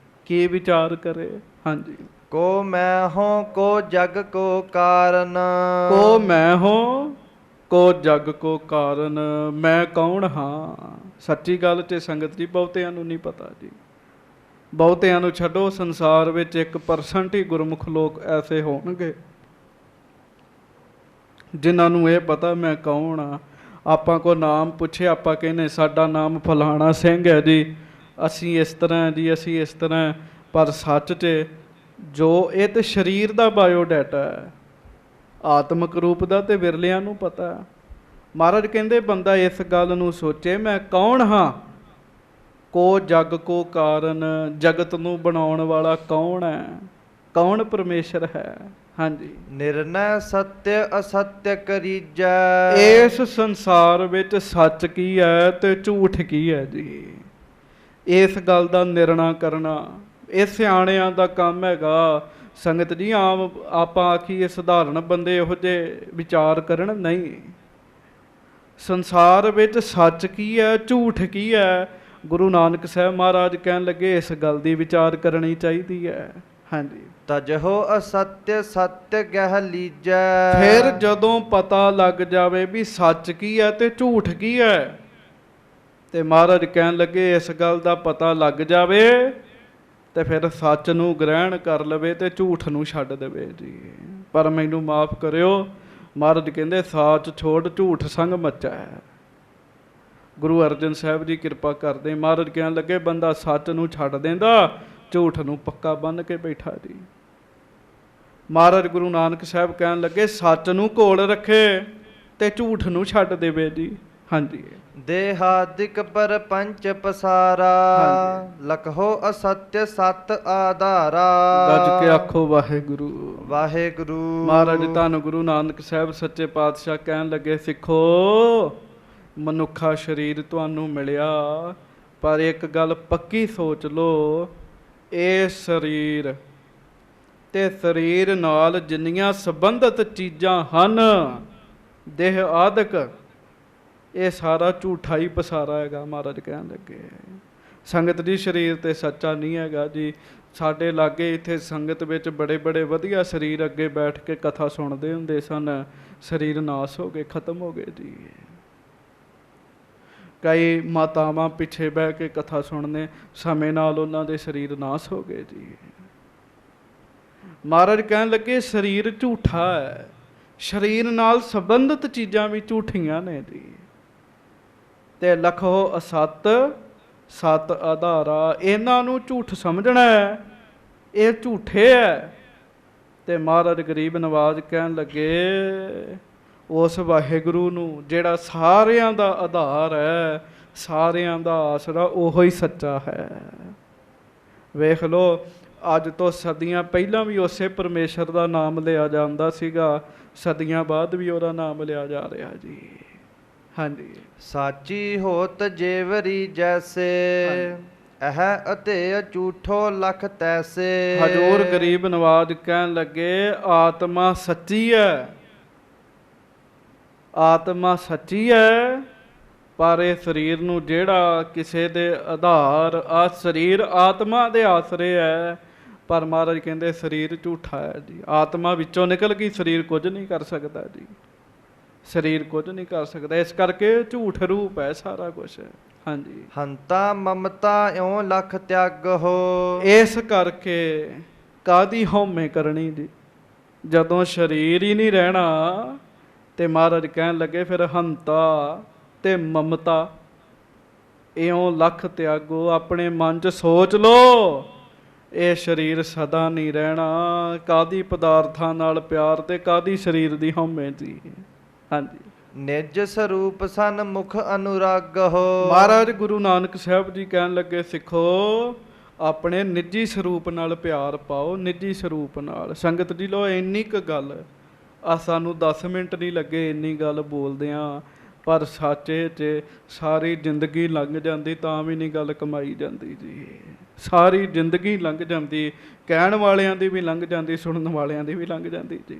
ਕੀ ਵਿਚਾਰ ਕਰੇ। ਹਾਂਜੀ। को मैं हो को जग को कारण। ਕੋ ਮੈਂ ਹੋ ਕੋ ਜਗ ਕੋ ਕਾਰਨ, ਮੈਂ ਕੌਣ ਹਾਂ। ਸੱਚੀ ਗੱਲ ਤੇ ਸੰਗਤ ਜੀ ਬਹੁਤਿਆਂ ਨੂੰ ਨਹੀਂ ਪਤਾ ਜੀ। ਬਹੁਤਿਆਂ ਨੂੰ ਛੱਡੋ, ਸੰਸਾਰ ਵਿੱਚ 1% ਹੀ ਗੁਰਮੁਖ ਲੋਕ ਐਸੇ ਹੋਣਗੇ ਜਿਨ੍ਹਾਂ ਨੂੰ ਇਹ ਪਤਾ ਮੈਂ ਕੌਣ ਆ। ਆਪਾਂ ਕੋ ਨਾਮ ਪੁੱਛੇ, ਆਪਾਂ ਕਹਿੰਦੇ ਸਾਡਾ ਨਾਮ ਫਲਾਣਾ ਸਿੰਘ ਹੈ ਜੀ, ਅਸੀਂ ਇਸ ਤਰ੍ਹਾਂ ਜੀ, ਅਸੀਂ ਇਸ ਤਰ੍ਹਾਂ। ਪਰ ਸੱਚ 'ਚ ਜੋ ਇਹ ਤਾਂ ਸਰੀਰ ਦਾ ਬਾਇਓਡਾਟਾ ਹੈ, ਆਤਮਿਕ ਰੂਪ ਦਾ ਤੇ ਵਿਰਲਿਆਂ ਨੂੰ ਪਤਾ। ਮਹਾਰਾਜ ਕਹਿੰਦੇ ਬੰਦਾ ਇਸ ਗੱਲ ਨੂੰ ਸੋਚੇ ਮੈਂ ਕੌਣ ਹਾਂ। ਕੋ ਜਗ ਕੋ ਕਾਰਨ, ਜਗਤ ਨੂੰ ਬਣਾਉਣ ਵਾਲਾ ਕੌਣ ਹੈ, ਕੌਣ ਪਰਮੇਸ਼ਰ ਹੈ। ਹਾਂਜੀ, ਨਿਰਨੈ ਸਤਿ ਅਸਤਿ ਕਰੀਜੈ। ਇਸ ਸੰਸਾਰ ਵਿੱਚ ਸੱਚ ਕੀ ਹੈ ਤੇ ਝੂਠ ਕੀ ਹੈ ਜੀ, ਇਸ ਗੱਲ ਦਾ ਨਿਰਣਾ ਕਰਨਾ ਇਹ ਸਿਆਣਿਆਂ ਦਾ ਕੰਮ ਹੈਗਾ। ਸੰਗਤ ਜੀ ਆਮ ਆਪਾਂ ਆਖੀਏ ਸਧਾਰਨ ਬੰਦੇ ਇਹੋ ਜਿਹੇ ਵਿਚਾਰ ਕਰਨ, ਨਹੀਂ। ਸੰਸਾਰ ਵਿੱਚ ਸੱਚ ਕੀ ਹੈ, ਝੂਠ ਕੀ ਹੈ, ਗੁਰੂ ਨਾਨਕ ਸਾਹਿਬ ਮਹਾਰਾਜ ਕਹਿਣ ਲੱਗੇ ਇਸ ਗੱਲ ਦੀ ਵਿਚਾਰ ਕਰਨੀ ਚਾਹੀਦੀ ਹੈ। ਹਾਂਜੀ, ਤਜਹੋ ਅਸਤਿ ਸਤਿ ਗਹਿ ਲੀਜੈ। ਫਿਰ ਜਦੋਂ ਪਤਾ ਲੱਗ ਜਾਵੇ ਵੀ ਸੱਚ ਕੀ ਹੈ ਤੇ ਝੂਠ ਕੀ ਹੈ, ਤੇ ਮਹਾਰਾਜ ਕਹਿਣ ਲੱਗੇ ਇਸ ਗੱਲ ਦਾ ਪਤਾ ਲੱਗ ਜਾਵੇ ਤੇ ਫਿਰ ਸੱਚ ਨੂੰ ਗ੍ਰਹਿਣ ਕਰ ਲਵੇ ਤੇ ਝੂਠ ਨੂੰ ਛੱਡ ਦੇਵੇ ਜੀ। ਪਰ ਮੈਨੂੰ ਮਾਫ ਕਰਿਓ, ਮਹਾਰਾਜ ਕਹਿੰਦੇ ਸਾਚ ਛੋੜ ਝੂਠ ਸੰਗ ਮੱਚਾ ਹੈ। ਗੁਰੂ ਅਰਜਨ ਸਾਹਿਬ ਜੀ ਕਿਰਪਾ ਕਰਦੇ, ਮਹਾਰਾਜ ਕਹਿਣ ਲੱਗੇ ਬੰਦਾ ਸੱਚ ਨੂੰ ਛੱਡ ਦਿੰਦਾ, ਝੂਠ ਨੂੰ ਪੱਕਾ ਬੰਨ੍ਹ ਕੇ ਬੈਠਾ ਜੀ। ਮਹਾਰਾਜ ਗੁਰੂ ਨਾਨਕ ਸਾਹਿਬ ਕਹਿਣ ਲੱਗੇ ਸੱਚ ਨੂੰ ਘੋਲ ਰੱਖੇ ਤੇ ਝੂਠ ਨੂੰ ਛੱਡ ਦੇਵੇ ਜੀ। ਹਾਂਜੀ, ਦੇਹਾਦਿਕ ਪਰਪੰਚ ਪਸਾਰਾ। ਲਖੋ ਅਸਤਿ ਸਤ ਆਧਾਰਾ। ਗੱਜ ਕੇ ਆਖੋ ਵਾਹਿਗੁਰੂ ਵਾਹਿਗੁਰੂ। ਮਹਾਰਾਜ ਧੰਨ ਗੁਰੂ ਨਾਨਕ ਸਾਹਿਬ ਸੱਚੇ ਪਾਤਸ਼ਾਹ ਕਹਿਣ ਲੱਗੇ ਸਿੱਖੋ, ਮਨੁੱਖਾ ਸਰੀਰ ਤੁਹਾਨੂੰ ਮਿਲਿਆ, ਪਰ ਇੱਕ ਗੱਲ ਪੱਕੀ ਸੋਚ ਲਓ, ਇਹ ਸਰੀਰ ਤੇ ਸਰੀਰ ਨਾਲ ਜਿੰਨੀਆਂ ਸੰਬੰਧਿਤ ਚੀਜ਼ਾਂ ਹਨ, ਦੇਹ ਆਦਿਕ, ਇਹ ਸਾਰਾ ਝੂਠਾ ਹੀ ਪਸਾਰਾ ਹੈਗਾ। ਮਹਾਰਾਜ ਕਹਿਣ ਲੱਗੇ ਸੰਗਤ ਜੀ ਸਰੀਰ ਤੇ ਸੱਚਾ ਨਹੀਂ ਹੈਗਾ ਜੀ। ਸਾਡੇ ਲਾਗੇ ਇੱਥੇ ਸੰਗਤ ਵਿੱਚ ਬੜੇ ਬੜੇ ਵਧੀਆ ਸਰੀਰ ਅੱਗੇ ਬੈਠ ਕੇ ਕਥਾ ਸੁਣਦੇ ਹੁੰਦੇ ਸਨ, ਸਰੀਰ ਨਾਸ ਹੋ ਗਏ, ਖਤਮ ਹੋ ਗਏ ਜੀ। ਕਈ ਮਾਤਾਵਾਂ ਪਿੱਛੇ ਬਹਿ ਕੇ ਕਥਾ ਸੁਣਨੇ, ਸਮੇਂ ਨਾਲ ਉਹਨਾਂ ਦੇ ਸਰੀਰ ਨਾਸ ਹੋ ਗਏ ਜੀ। ਮਹਾਰਾਜ ਕਹਿਣ ਲੱਗੇ ਸਰੀਰ ਝੂਠਾ ਹੈ, ਸਰੀਰ ਨਾਲ ਸੰਬੰਧਿਤ ਚੀਜ਼ਾਂ ਵੀ ਝੂਠੀਆਂ ਨੇ ਜੀ। ਤੇ ਲਖੋ ਅਸਤ ਸਤ ਆਧਾਰਾ, ਇਹਨਾਂ ਨੂੰ ਝੂਠ ਸਮਝਣਾ ਹੈ, ਇਹ ਝੂਠੇ ਹੈ। ਤੇ ਮਹਾਰਾਜ ਗਰੀਬ ਨਵਾਜ਼ ਕਹਿਣ ਲੱਗੇ ਉਸ ਵਾਹਿਗੁਰੂ ਨੂੰ ਜਿਹੜਾ ਸਾਰਿਆਂ ਦਾ ਆਧਾਰ ਹੈ, ਸਾਰਿਆਂ ਦਾ ਆਸਰਾ, ਉਹੋ ਹੀ ਸੱਚਾ ਹੈ। ਵੇਖ ਲਓ, ਅੱਜ ਤੋਂ ਸਦੀਆਂ ਪਹਿਲਾਂ ਵੀ ਉਸੇ ਪਰਮੇਸ਼ਰ ਦਾ ਨਾਮ ਲਿਆ ਜਾਂਦਾ ਸੀਗਾ, ਸਦੀਆਂ ਬਾਅਦ ਵੀ ਉਹਦਾ ਨਾਮ ਲਿਆ ਜਾ ਰਿਹਾ ਜੀ। ਹਾਂਜੀ, ਸਾਚੀ ਹੋਤ ਜੇਵਰੀ ਜੈਸੇ, ਇਹ ਅਤੇ ਝੂਠੋ ਲਖ ਤੈਸੇ। ਹਜ਼ੂਰ ਗਰੀਬ ਨਵਾਜ਼ ਕਹਿਣ ਲੱਗੇ ਆਤਮਾ ਸੱਚੀ ਹੈ, ਆਤਮਾ ਸੱਚੀ ਹੈ, ਪਰ ਇਹ ਸਰੀਰ ਨੂੰ ਜਿਹੜਾ ਕਿਸੇ ਦੇ ਆਧਾਰ, ਆ ਸਰੀਰ ਆਤਮਾ ਦੇ ਆਸਰੇ ਹੈ। ਪਰ ਮਹਾਰਾਜ ਕਹਿੰਦੇ ਸਰੀਰ ਝੂਠਾ ਹੈ ਜੀ। ਆਤਮਾ ਵਿੱਚੋਂ ਨਿਕਲ ਗਈ, ਸਰੀਰ ਕੁਝ ਨਹੀਂ ਕਰ ਸਕਦਾ ਜੀ, ਸਰੀਰ ਕੁਝ ਨਹੀਂ ਕਰ ਸਕਦਾ। ਇਸ ਕਰਕੇ ਝੂਠ ਰੂਪ ਹੈ ਸਾਰਾ ਕੁਛ। ਹਾਂਜੀ, ਹੰਤਾ ਮਮਤਾ ਇਉ ਲਖ ਤਿਆਗੋ। ਇਸ ਕਰਕੇ ਕਾਹਦੀ ਹਉਮੈ ਕਰਨੀ ਜੀ, ਜਦੋਂ ਸਰੀਰ ਹੀ ਨਹੀਂ ਰਹਿਣਾ। ਤੇ ਮਹਾਰਾਜ ਕਹਿਣ ਲੱਗੇ ਫਿਰ ਹੰਤਾ ਤੇ ਮਮਤਾ ਇਉਂ ਲਖ ਤਿਆਗੋ। ਆਪਣੇ ਮਨ 'ਚ ਸੋਚ ਲਓ ਇਹ ਸਰੀਰ ਸਦਾ ਨਹੀਂ ਰਹਿਣਾ। ਕਾਹਦੀ ਪਦਾਰਥਾਂ ਨਾਲ ਪਿਆਰ ਤੇ ਕਾਹਦੀ ਸਰੀਰ ਦੀ ਹਉਮੈ ਜੀ। ਹਾਂਜੀ, ਨਿਜ ਸਰੂਪ ਸਨ ਮੁਖ ਅਨੁਰਾਗਹੁ। ਮਹਾਰਾਜ ਗੁਰੂ ਨਾਨਕ ਸਾਹਿਬ ਜੀ ਕਹਿਣ ਲੱਗੇ ਸਿੱਖੋ ਆਪਣੇ ਨਿੱਜੀ ਸਰੂਪ ਨਾਲ ਪਿਆਰ ਪਾਓ, ਨਿੱਜੀ ਸਰੂਪ ਨਾਲ। ਸੰਗਤ ਜੀ ਲੋ ਇੰਨੀ ਕੁ ਗੱਲ ਆ, ਸਾਨੂੰ 10 ਮਿੰਟ ਨਹੀਂ ਲੱਗੇ ਇੰਨੀ ਗੱਲ ਬੋਲਦਿਆਂ, ਪਰ ਸੱਚੇ 'ਚ ਸਾਰੀ ਜ਼ਿੰਦਗੀ ਲੰਘ ਜਾਂਦੀ ਤਾਂ ਵੀ ਨਹੀਂ ਗੱਲ ਕਮਾਈ ਜਾਂਦੀ ਜੀ। ਸਾਰੀ ਜ਼ਿੰਦਗੀ ਲੰਘ ਜਾਂਦੀ, ਕਹਿਣ ਵਾਲਿਆਂ ਦੀ ਵੀ ਲੰਘ ਜਾਂਦੀ, ਸੁਣਨ ਵਾਲਿਆਂ ਦੀ ਵੀ ਲੰਘ ਜਾਂਦੀ ਜੀ।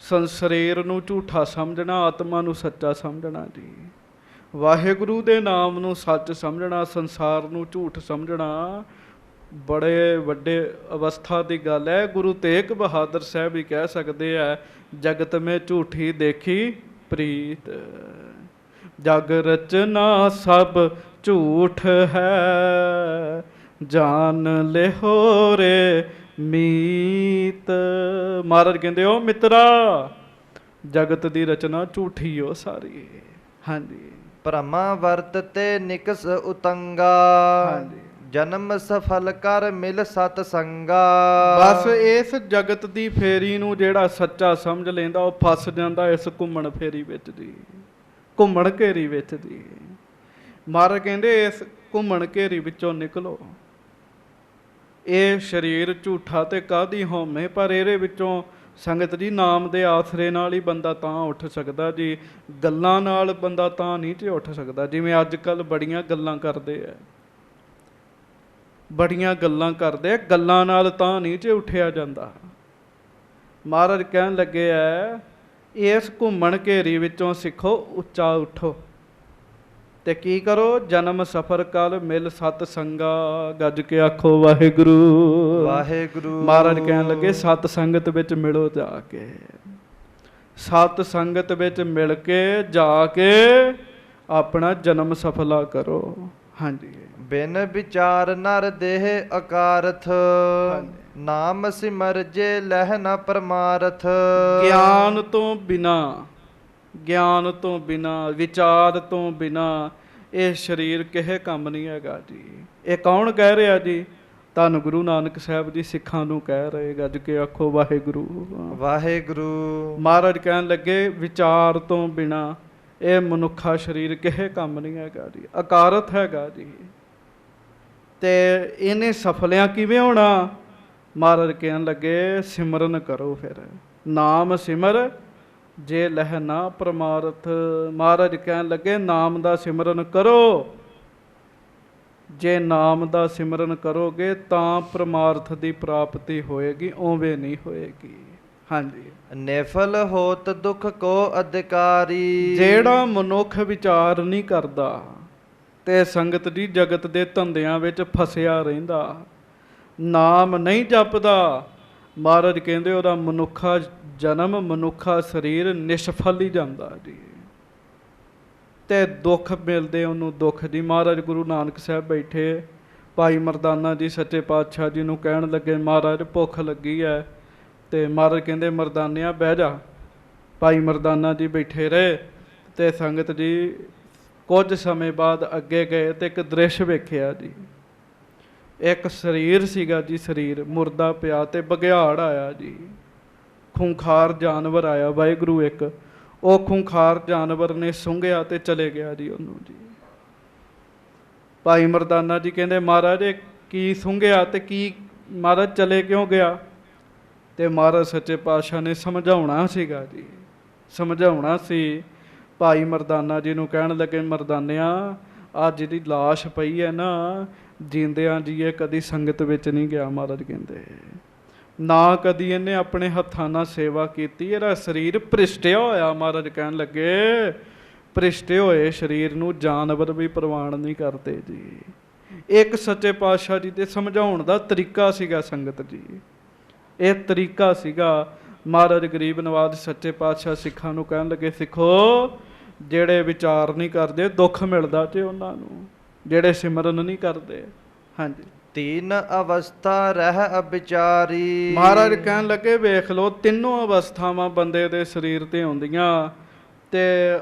ਸਰੀਰ ਨੂੰ ਝੂਠਾ ਸਮਝਣਾ, ਆਤਮਾ ਨੂੰ ਸੱਚਾ ਸਮਝਣਾ ਜੀ। ਵਾਹਿਗੁਰੂ ਦੇ ਨਾਮ ਨੂੰ ਸੱਚ ਸਮਝਣਾ, ਸੰਸਾਰ ਨੂੰ ਝੂਠ ਸਮਝਣਾ। ਬੜੇ ਵੱਡੇ ਅਵਸਥਾ ਦੀ ਗੱਲ ਹੈ। ਗੁਰੂ ਤੇਗ ਬਹਾਦਰ ਸਾਹਿਬ ਹੀ ਕਹਿ ਸਕਦੇ ਆ, ਜਗਤ ਮੇਂ ਝੂਠੀ ਦੇਖੀ ਪ੍ਰੀਤ, ਜਗ ਰਚਨਾ ਸਭ ਝੂਠ ਹੈ, ਜਾਨ ਲਿਹੋ ਰੇ ਮੀਤ। ਮਹਾਰਾਜ ਕਹਿੰਦੇ ਹੋ ਮਿੱਤਰਾ, ਜਗਤ ਦੀ ਰਚਨਾ ਝੂਠੀ ਹੋ ਸਾਰੀ। ਹਾਂਜੀ ਭ੍ਰਮਾ ਵਰਤ ਤੇ ਨਿਕਸ ਉਤੰਗਾ, ਹਾਂਜੀ। ਜਨਮ ਸਫਲ ਕਰ ਮਿਲ ਸਤ ਸੰਗਾ। ਬਸ ਇਸ ਜਗਤ ਦੀ ਫੇਰੀ ਨੂੰ ਜਿਹੜਾ ਸੱਚਾ ਸਮਝ ਲੈਂਦਾ ਉਹ ਫਸ ਜਾਂਦਾ ਇਸ ਘੁੰਮਣ ਫੇਰੀ ਵਿੱਚ ਦੀ, ਘੁੰਮਣ ਘੇਰੀ ਵਿੱਚ ਦੀ। ਮਹਾਰਾਜ ਕਹਿੰਦੇ ਇਸ ਘੁੰਮਣ ਘੇਰੀ ਵਿੱਚੋਂ ਨਿਕਲੋ। ਇਹ ਸਰੀਰ ਝੂਠਾ ਤੇ ਕਾਹਦੀ ਹਉਮੈ, ਪਰ ਇਹਦੇ ਵਿੱਚੋਂ ਸੰਗਤ ਜੀ ਨਾਮ ਦੇ ਆਸਰੇ ਨਾਲ ਹੀ ਬੰਦਾ ਤਾਂ ਉੱਠ ਸਕਦਾ ਜੀ, ਗੱਲਾਂ ਨਾਲ ਬੰਦਾ ਤਾਂ ਨਹੀਂ ਤੇ ਉੱਠ ਸਕਦਾ। ਜਿਵੇਂ ਅੱਜ ਕੱਲ੍ਹ ਬੜੀਆਂ ਗੱਲਾਂ ਕਰਦੇ ਆ, ਬੜੀਆਂ ਗੱਲਾਂ ਕਰਦੇ ਆ, ਗੱਲਾਂ ਨਾਲ ਤਾਂ ਨਹੀਂ ਤੇ ਉੱਠਿਆ ਜਾਂਦਾ। ਮਹਾਰਾਜ ਕਹਿਣ ਲੱਗੇ ਐ, ਇਸ ਘੁੰਮਣ ਘੇਰੀ ਵਿੱਚੋਂ ਸਿੱਖੋ ਉੱਚਾ ਉੱਠੋ ਤੇ ਕੀ ਕਰੋ, ਜਨਮ ਸਫਰ ਕਲ ਮਿਲ ਸਤ ਸੰਗਾ, ਗੱਜ ਕੇ ਆਖੋ ਵਾਹਿਗੁਰੂ ਵਾਹਿਗੁਰੂ। ਮਹਾਰਾਜ ਕਹਿਣ ਲੱਗੇ ਸਤ ਸੰਗਤ ਵਿੱਚ ਮਿਲੋ ਜਾ ਕੇ, ਸਤ ਸੰਗਤ ਵਿੱਚ ਮਿਲ ਕੇ ਜਾ ਕੇ ਆਪਣਾ ਜਨਮ ਸਫਲਾ ਕਰੋ। ਹਾਂਜੀ ਬਿਨ ਵਿਚਾਰ ਨਰ ਦੇਹ ਅਕਾਰਥ, ਨਾਮ ਸਿਮਰ ਜੇ ਲਹਿ ਨ ਪਰਮਾਰਥ। ਗਿਆਨ ਤੋਂ ਬਿਨਾ, ਗਿਆਨ ਤੋਂ ਬਿਨਾ, ਵਿਚਾਰ ਤੋਂ ਬਿਨਾ ਇਹ ਸਰੀਰ ਕਿਸੇ ਕੰਮ ਨਹੀਂ ਹੈਗਾ ਜੀ। ਇਹ ਕੌਣ ਕਹਿ ਰਿਹਾ ਜੀ? ਧੰਨ ਗੁਰੂ ਨਾਨਕ ਸਾਹਿਬ ਜੀ ਸਿੱਖਾਂ ਨੂੰ ਕਹਿ ਰਹੇ, ਗੱਜ ਕੇ ਆਖੋ ਵਾਹਿਗੁਰੂ ਵਾਹਿਗੁਰੂ। ਮਹਾਰਾਜ ਕਹਿਣ ਲੱਗੇ ਵਿਚਾਰ ਤੋਂ ਬਿਨਾ ਇਹ ਮਨੁੱਖਾ ਸਰੀਰ ਕਿਸੇ ਕੰਮ ਨਹੀਂ ਹੈਗਾ ਜੀ, ਅਕਾਰਤ ਹੈਗਾ ਜੀ। ਤੇ ਇਹਨੇ ਸਫਲਿਆਂ ਕਿਵੇਂ ਹੋਣਾ? ਮਹਾਰਾਜ ਕਹਿਣ ਲੱਗੇ ਸਿਮਰਨ ਕਰੋ, ਫਿਰ ਨਾਮ ਸਿਮਰ ਜੇ ਲਹਿ ਨਾ ਪਰਮਾਰਥ। ਮਹਾਰਾਜ ਕਹਿਣ ਲੱਗੇ ਨਾਮ ਦਾ ਸਿਮਰਨ ਕਰੋ, ਜੇ ਨਾਮ ਦਾ ਸਿਮਰਨ ਕਰੋਗੇ ਤਾਂ ਪਰਮਾਰਥ ਦੀ ਪ੍ਰਾਪਤੀ ਹੋਏਗੀ, ਉਵੇਂ ਨਹੀਂ ਹੋਏਗੀ। ਹਾਂਜੀ ਨਿਫਲ ਹੋਤ ਦੁਖ ਕੋ ਅਧਿਕਾਰੀ। ਜਿਹੜਾ ਮਨੁੱਖ ਵਿਚਾਰ ਨਹੀਂ ਕਰਦਾ ਤੇ ਸੰਗਤ ਦੀ ਜਗਤ ਦੇ ਧੰਦਿਆਂ ਵਿੱਚ ਫਸਿਆ ਰਹਿੰਦਾ, ਨਾਮ ਨਹੀਂ ਜਪਦਾ, ਮਹਾਰਾਜ ਕਹਿੰਦੇ ਉਹਦਾ ਮਨੁੱਖਾ ਜਨਮ, ਮਨੁੱਖਾ ਸਰੀਰ ਨਿਸ਼ਫਲ ਹੀ ਜਾਂਦਾ ਜੀ। ਤੇ ਦੁੱਖ ਮਿਲਦੇ ਉਹਨੂੰ, ਦੁੱਖ ਜੀ। ਮਹਾਰਾਜ ਗੁਰੂ ਨਾਨਕ ਸਾਹਿਬ ਬੈਠੇ, ਭਾਈ ਮਰਦਾਨਾ ਜੀ ਸੱਚੇ ਪਾਤਸ਼ਾਹ ਜੀ ਨੂੰ ਕਹਿਣ ਲੱਗੇ ਮਹਾਰਾਜ ਭੁੱਖ ਲੱਗੀ ਹੈ। ਤੇ ਮਹਾਰਾਜ ਕਹਿੰਦੇ ਮਰਦਾਨਿਆ ਬਹਿ ਜਾ। ਭਾਈ ਮਰਦਾਨਾ ਜੀ ਬੈਠੇ ਰਹੇ ਤੇ ਸੰਗਤ ਜੀ ਕੁਝ ਸਮੇਂ ਬਾਅਦ ਅੱਗੇ ਗਏ ਤੇ ਇੱਕ ਦ੍ਰਿਸ਼ ਵੇਖਿਆ ਜੀ। ਇੱਕ ਸਰੀਰ ਸੀਗਾ ਜੀ, ਸਰੀਰ ਮੁਰਦਾ ਪਿਆ ਤੇ ਬਘਿਆੜ ਆਇਆ ਜੀ, ਖੂੰਖਾਰ ਜਾਨਵਰ ਆਇਆ ਵਾਹਿਗੁਰੂ ਇੱਕ। ਉਹ ਖੂੰਖਾਰ ਜਾਨਵਰ ਨੇ ਸੁੰਘਿਆ ਤੇ ਚਲੇ ਗਿਆ ਜੀ ਉਹਨੂੰ ਜੀ। ਭਾਈ ਮਰਦਾਨਾ ਜੀ ਕਹਿੰਦੇ ਮਹਾਰਾਜ ਇਹ ਕੀ ਸੁੰਘਿਆ ਤੇ ਕੀ, ਮਹਾਰਾਜ ਚਲੇ ਕਿਉਂ ਗਿਆ? ਤੇ ਮਹਾਰਾਜ ਸੱਚੇ ਪਾਤਸ਼ਾਹ ਨੇ ਸਮਝਾਉਣਾ ਸੀਗਾ ਜੀ, ਸਮਝਾਉਣਾ ਸੀ। ਭਾਈ ਮਰਦਾਨਾ ਜੀ ਨੂੰ ਕਹਿਣ ਲੱਗੇ ਮਰਦਾਨਿਆ ਆਹ ਜਿਹੜੀ ਲਾਸ਼ ਪਈ ਹੈ ਨਾ, ਜਿੰਦਿਆਂ ਜੀ ਇਹ ਕਦੀ ਸੰਗਤ ਵਿੱਚ ਨਹੀਂ ਗਿਆ। ਮਹਾਰਾਜ ਕਹਿੰਦੇ ਨਾ ਕਦੀ ਇਹਨੇ ਆਪਣੇ ਹੱਥਾਂ ਨਾਲ ਸੇਵਾ ਕੀਤੀ, ਇਹਦਾ ਸਰੀਰ ਭ੍ਰਿਸ਼ਟਿਆ ਹੋਇਆ। ਮਹਾਰਾਜ ਕਹਿਣ ਲੱਗੇ ਭ੍ਰਿਸ਼ਟੇ ਹੋਏ ਸਰੀਰ ਨੂੰ ਜਾਨਵਰ ਵੀ ਪ੍ਰਵਾਨ ਨਹੀਂ ਕਰਦੇ ਜੀ। ਇੱਕ ਸੱਚੇ ਪਾਤਸ਼ਾਹ ਜੀ ਦੇ ਸਮਝਾਉਣ ਦਾ ਤਰੀਕਾ ਸੀਗਾ ਸੰਗਤ ਜੀ, ਇਹ ਤਰੀਕਾ ਸੀਗਾ। ਮਹਾਰਾਜ ਗਰੀਬ ਨਵਾਜ ਸੱਚੇ ਪਾਤਸ਼ਾਹ ਸਿੱਖਾਂ ਨੂੰ ਕਹਿਣ ਲੱਗੇ ਸਿੱਖੋ, ਜਿਹੜੇ ਵਿਚਾਰ ਨਹੀਂ ਕਰਦੇ ਦੁੱਖ ਮਿਲਦਾ ਤੇ ਉਹਨਾਂ ਨੂੰ, ਜਿਹੜੇ ਸਿਮਰਨ ਨਹੀਂ ਕਰਦੇ। ਹਾਂਜੀ ਤੀਨ ਅਵਸਥਾ ਰਹਿ ਅਵਿਚਾਰੀ। ਮਹਾਰਾਜ ਕਹਿਣ ਲੱਗੇ ਵੇਖ ਲਓ ਤਿੰਨੋਂ ਅਵਸਥਾਵਾਂ ਬੰਦੇ ਦੇ ਸਰੀਰ ਤੇ ਆਉਂਦੀਆਂ, ਤੇ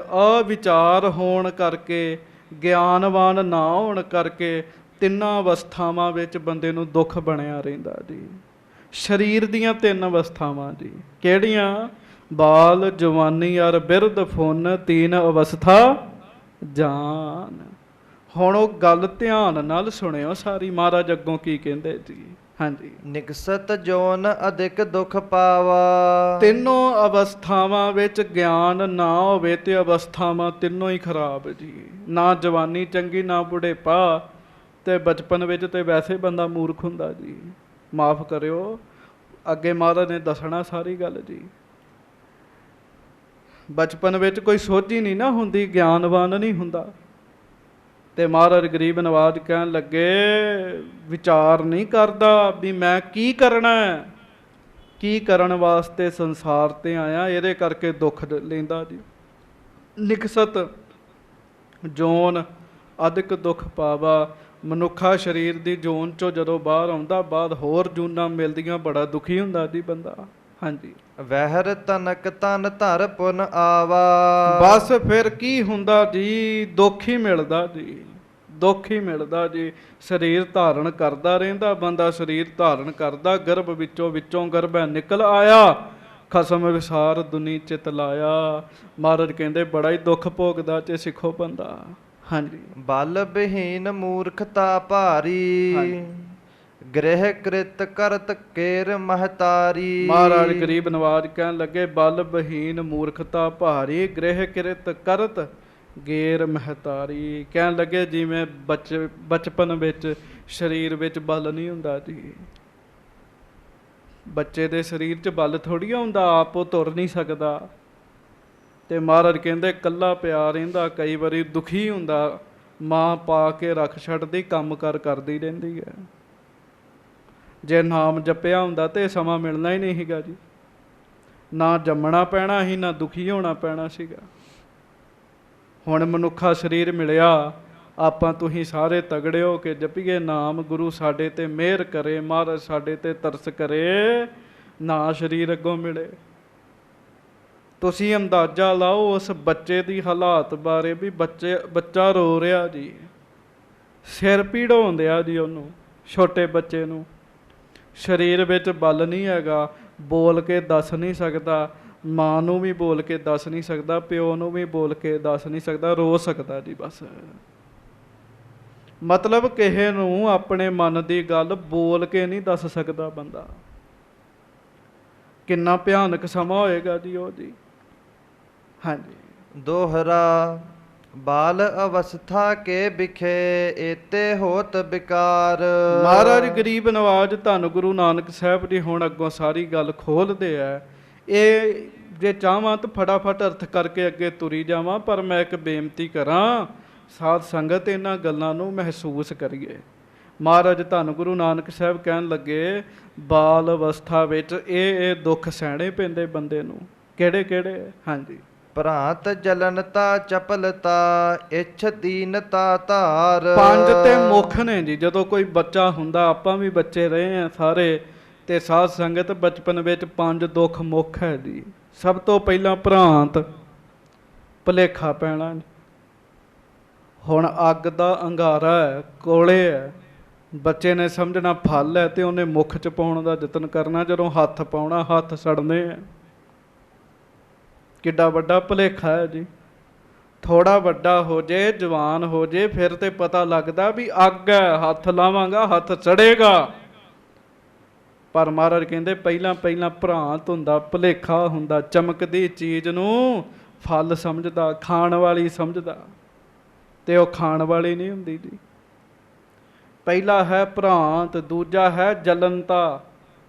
ਅਵਿਚਾਰ ਹੋਣ ਕਰਕੇ, ਗਿਆਨਵਾਨ ਨਾ ਹੋਣ ਕਰਕੇ ਤਿੰਨਾਂ ਅਵਸਥਾਵਾਂ ਵਿੱਚ ਬੰਦੇ ਨੂੰ ਦੁੱਖ ਬਣਿਆ ਰਹਿੰਦਾ ਜੀ। ਸਰੀਰ ਦੀਆਂ ਤਿੰਨ ਅਵਸਥਾਵਾਂ ਜੀ, ਕਿਹੜੀਆਂ? ਬਾਲ, ਜਵਾਨੀ ਔਰ ਬਿਰਧ ਫੁੰਨ, ਤੀਨ ਅਵਸਥਾ ਜਾਨ। ਹੁਣ ਉਹ ਗੱਲ ਧਿਆਨ ਨਾਲ ਸੁਣਿਓ ਸਾਰੀ, ਮਹਾਰਾਜ ਅੱਗੋਂ ਕੀ ਕਹਿੰਦੇ ਜੀ। ਹਾਂਜੀ ਨਿਕਸਤ ਜੋਨ ਅਧਿਕ ਦੁਖ ਪਾਵਾ। ਤਿੰਨੋਂ ਅਵਸਥਾਵਾਂ ਵਿੱਚ ਗਿਆਨ ਨਾ ਹੋਵੇ ਤੇ ਅਵਸਥਾਵਾਂ ਤਿੰਨੋਂ ਹੀ ਖਰਾਬ ਜੀ। ਨਾ ਜਵਾਨੀ ਚੰਗੀ, ਨਾ ਬੁਢੇਪਾ, ਤੇ ਬਚਪਨ ਵਿੱਚ ਤੇ ਵੈਸੇ ਬੰਦਾ ਮੂਰਖ ਹੁੰਦਾ ਜੀ। ਮਾਫ ਕਰਿਓ, ਅੱਗੇ ਮਹਾਰਾਜ ਨੇ ਦੱਸਣਾ ਸਾਰੀ ਗੱਲ ਜੀ। ਬਚਪਨ ਵਿੱਚ ਕੋਈ ਸੋਝੀ ਨਹੀਂ ਨਾ ਹੁੰਦੀ, ਗਿਆਨਵਾਨ ਨਹੀਂ ਹੁੰਦਾ, ਤੇ ਮਹਾਰਾਜ ਗਰੀਬ ਨਵਾਜ ਕਹਿਣ ਲੱਗੇ ਵਿਚਾਰ ਨਹੀਂ ਕਰਦਾ ਵੀ ਮੈਂ ਕੀ ਕਰਨਾ ਹੈ, ਕੀ ਕਰਨ ਵਾਸਤੇ ਸੰਸਾਰ ਤੇ ਆਇਆ, ਇਹਦੇ ਕਰਕੇ ਦੁੱਖ ਲੈਂਦਾ ਜੀ। ਨਿਕਸਤ ਜੋਨ ਅਧਿਕ ਦੁੱਖ ਪਾਵਾ, ਮਨੁੱਖਾ ਸਰੀਰ ਦੀ ਜੋਨ ਚੋਂ ਜਦੋਂ ਬਾਹਰ ਆਉਂਦਾ ਬਾਅਦ ਹੋਰ ਜੂਨਾਂ ਮਿਲਦੀਆਂ ਬੜਾ ਦੁਖੀ ਹੁੰਦਾ ਜੀ ਬੰਦਾ। ਹਾਂਜੀ, ਵਹਿਰ ਤਨਕ ਤਨ ਧਰ ਪੁਨ ਆਵਾ। ਬਸ ਫਿਰ ਕੀ ਹੁੰਦਾ ਜੀ, ਦੁੱਖ ਹੀ ਮਿਲਦਾ ਜੀ, ਦੁੱਖ ਹੀ ਮਿਲਦਾ ਜੀ। ਸਰੀਰ ਧਾਰਨ ਕਰਦਾ ਰਹਿੰਦਾ ਬੰਦਾ, ਸਰੀਰ ਧਾਰਨ ਕਰਦਾ, ਗਰਭ ਵਿੱਚੋਂ ਗਰਭੈ ਨਿਕਲ ਆਇਆ, ਖਸਮ ਵਿਸਾਰ ਦੁਨੀ ਚਿਤ ਲਾਇਆ। ਮਹਾਰਾਜ ਕਹਿੰਦੇ ਬੜਾ ਹੀ ਦੁੱਖ ਭੋਗਦਾ ਤੇ ਸਿੱਖੋ ਬੰਦਾ। ਹਾਂਜੀ, ਬਲ ਬਿਹੀਨ ਮੂਰਖਤਾ ਭਾਰੀ, ਹਾਂਜੀ। ਗ੍ਰਹਿ ਕ੍ਰਿਤ ਕਰਤ ਕੇਰ ਮਹਤਾਰੀ। ਮਹਾਰਾਜ ਗਰੀਬ ਨਵਾਜ ਕਹਿਣ ਲੱਗੇ ਬਲ ਬਹੀਨ ਮੂਰਖਤਾ ਭਾਰੀ, ਗ੍ਰਹਿ ਕਿਰਤ ਕਰਤ ਗੇਰ ਮਹਤਾਰੀ। ਕਹਿਣ ਲੱਗੇ ਜਿਵੇਂ ਬਚਪਨ ਵਿੱਚ ਸਰੀਰ ਵਿੱਚ ਬਲ ਨਹੀਂ ਹੁੰਦਾ ਜੀ, ਬੱਚੇ ਦੇ ਸਰੀਰ 'ਚ ਬਲ ਥੋੜ੍ਹੀ ਹੁੰਦਾ, ਆਪ ਉਹ ਤੁਰ ਨਹੀਂ ਸਕਦਾ। ਤੇ ਮਹਾਰਾਜ ਕਹਿੰਦੇ ਇਕੱਲਾ ਪਿਆ ਰਹਿੰਦਾ, ਕਈ ਵਾਰੀ ਦੁਖੀ ਹੁੰਦਾ, ਮਾਂ ਪਾ ਕੇ ਰੱਖ ਛੱਡਦੀ, ਕੰਮ ਕਾਰ ਕਰਦੀ ਰਹਿੰਦੀ ਹੈ। ਜੇ ਨਾਮ ਜਪਿਆ ਹੁੰਦਾ ਤੇ ਸਮਾਂ ਮਿਲਣਾ ਹੀ ਨਹੀਂ ਸੀਗਾ ਜੀ, ਨਾ ਜੰਮਣਾ ਪੈਣਾ ਸੀ ਨਾ ਦੁਖੀ ਹੋਣਾ ਪੈਣਾ ਸੀਗਾ। ਹੁਣ ਮਨੁੱਖਾ ਸਰੀਰ ਮਿਲਿਆ, ਆਪਾਂ ਤੁਸੀਂ ਸਾਰੇ ਤਗੜੇ ਹੋ ਕੇ ਜਪੀਏ ਨਾਮ, ਗੁਰੂ ਸਾਡੇ ਤੇ ਮਿਹਰ ਕਰੇ, ਮਹਾਰਾਜ ਸਾਡੇ ਤੇ ਤਰਸ ਕਰੇ, ਨਾ ਸਰੀਰ ਅੱਗੋਂ ਮਿਲੇ। ਤੁਸੀਂ ਅੰਦਾਜ਼ਾ ਲਾਓ ਉਸ ਬੱਚੇ ਦੀ ਹਾਲਾਤ ਬਾਰੇ ਵੀ ਬੱਚਾ ਰੋ ਰਿਹਾ ਜੀ, ਸਿਰ ਪੀੜ ਹੁੰਦਿਆ ਜੀ ਉਹਨੂੰ, ਛੋਟੇ ਬੱਚੇ ਨੂੰ। ਸਰੀਰ ਵਿੱਚ ਬਲ ਨਹੀਂ ਹੈਗਾ, ਬੋਲ ਕੇ ਦੱਸ ਨਹੀਂ ਸਕਦਾ, ਮਾਂ ਨੂੰ ਵੀ ਬੋਲ ਕੇ ਦੱਸ ਨਹੀਂ ਸਕਦਾ, ਪਿਓ ਨੂੰ ਵੀ ਬੋਲ ਕੇ ਦੱਸ ਨਹੀਂ ਸਕਦਾ, ਰੋ ਸਕਦਾ ਜੀ ਬਸ। ਮਤਲਬ ਕਿਸੇ ਨੂੰ ਆਪਣੇ ਮਨ ਦੀ ਗੱਲ ਬੋਲ ਕੇ ਨਹੀਂ ਦੱਸ ਸਕਦਾ ਬੰਦਾ। ਕਿੰਨਾ ਭਿਆਨਕ ਸਮਾਂ ਹੋਏਗਾ ਜੀ ਉਹ ਜੀ। ਹਾਂਜੀ, ਦੋਹਰਾ ਬਾਲ ਅਵਸਥਾ ਕੇ ਬਿਖੇ, ਏਤੇ ਹੋਤ ਬਿਕਾਰ। ਮਹਾਰਾਜ ਗਰੀਬ ਨਵਾਜ ਧੰਨ ਗੁਰੂ ਨਾਨਕ ਸਾਹਿਬ ਜੀ ਹੁਣ ਅੱਗੋਂ ਸਾਰੀ ਗੱਲ ਖੋਲਦੇ ਆ। ਇਹ ਜੇ ਚਾਹਵਾਂ ਤਾਂ ਫਟਾਫਟ ਅਰਥ ਕਰਕੇ ਅੱਗੇ ਤੁਰੀ ਜਾਵਾਂ, ਪਰ ਮੈਂ ਇੱਕ ਬੇਨਤੀ ਕਰਾਂ, ਸਾਧ ਸੰਗਤ ਇਹਨਾਂ ਗੱਲਾਂ ਨੂੰ ਮਹਿਸੂਸ ਕਰੀਏ। ਮਹਾਰਾਜ ਧੰਨ ਗੁਰੂ ਨਾਨਕ ਸਾਹਿਬ ਕਹਿਣ ਲੱਗੇ ਬਾਲ ਅਵਸਥਾ ਵਿੱਚ ਇਹ ਦੁੱਖ ਸਹਿਣੇ ਪੈਂਦੇ ਬੰਦੇ ਨੂੰ। ਕਿਹੜੇ ਕਿਹੜੇ? ਹਾਂਜੀ, ਭ੍ਰਾਂਤ ਜਲਨਤਾ ਚਪਲਤਾ, ਇੱਛ ਦੀਨਤਾ ਧਾਰ। 5 ਤੇ ਮੁੱਖ ਨੇ ਜੀ। ਜਦੋਂ ਕੋਈ ਬੱਚਾ ਹੁੰਦਾ, ਆਪਾਂ ਵੀ ਬੱਚੇ ਰਹੇ ਆ ਸਾਰੇ, ਤੇ ਸਾਧ ਸੰਗਤ ਬਚਪਨ ਵਿੱਚ 5 ਦੁੱਖ ਮੁੱਖ ਹੈ ਜੀ। ਸਭ ਤੋਂ ਪਹਿਲਾਂ ਭ੍ਰਾਂਤ, ਭੁਲੇਖਾ ਪੈਣਾ। ਹੁਣ ਅੱਗ ਦਾ ਅੰਗਾਰਾ ਹੈ, ਕੋਲੇ ਹੈ, ਬੱਚੇ ਨੇ ਸਮਝਣਾ ਫਲ ਹੈ ਤੇ ਉਹਨੇ ਮੁੱਖ 'ਚ ਪਾਉਣ ਦਾ ਯਤਨ ਕਰਨਾ, ਜਦੋਂ ਹੱਥ ਪਾਉਣਾ ਹੱਥ ਸੜਨੇ ਆ। ਕਿੱਡਾ ਵੱਡਾ ਭੁਲੇਖਾ ਹੈ ਜੀ। ਥੋੜਾ ਵੱਡਾ ਹੋ ਜੇ, ਜਵਾਨ ਹੋ ਜੇ, ਫਿਰ ਤੇ ਪਤਾ ਲੱਗਦਾ ਵੀ ਅੱਗ ਹੈ, ਹੱਥ ਲਾਵਾਂਗਾ ਹੱਥ ਸੜੇਗਾ। ਪਰ ਮਹਾਰਾਜ ਕਹਿੰਦੇ ਪਹਿਲਾਂ ਭ੍ਰਾਂਤ ਹੁੰਦਾ, ਭੁਲੇਖਾ ਹੁੰਦਾ, ਚਮਕਦੀ ਚੀਜ਼ ਨੂੰ ਫਲ ਸਮਝਦਾ, ਖਾਣ ਵਾਲੀ ਸਮਝਦਾ, ਤੇ ਉਹ ਖਾਣ ਵਾਲੀ ਨਹੀਂ ਹੁੰਦੀ ਜੀ। ਪਹਿਲਾ ਹੈ ਭ੍ਰਾਂਤ, ਦੂਜਾ ਹੈ ਜਲਨਤਾ,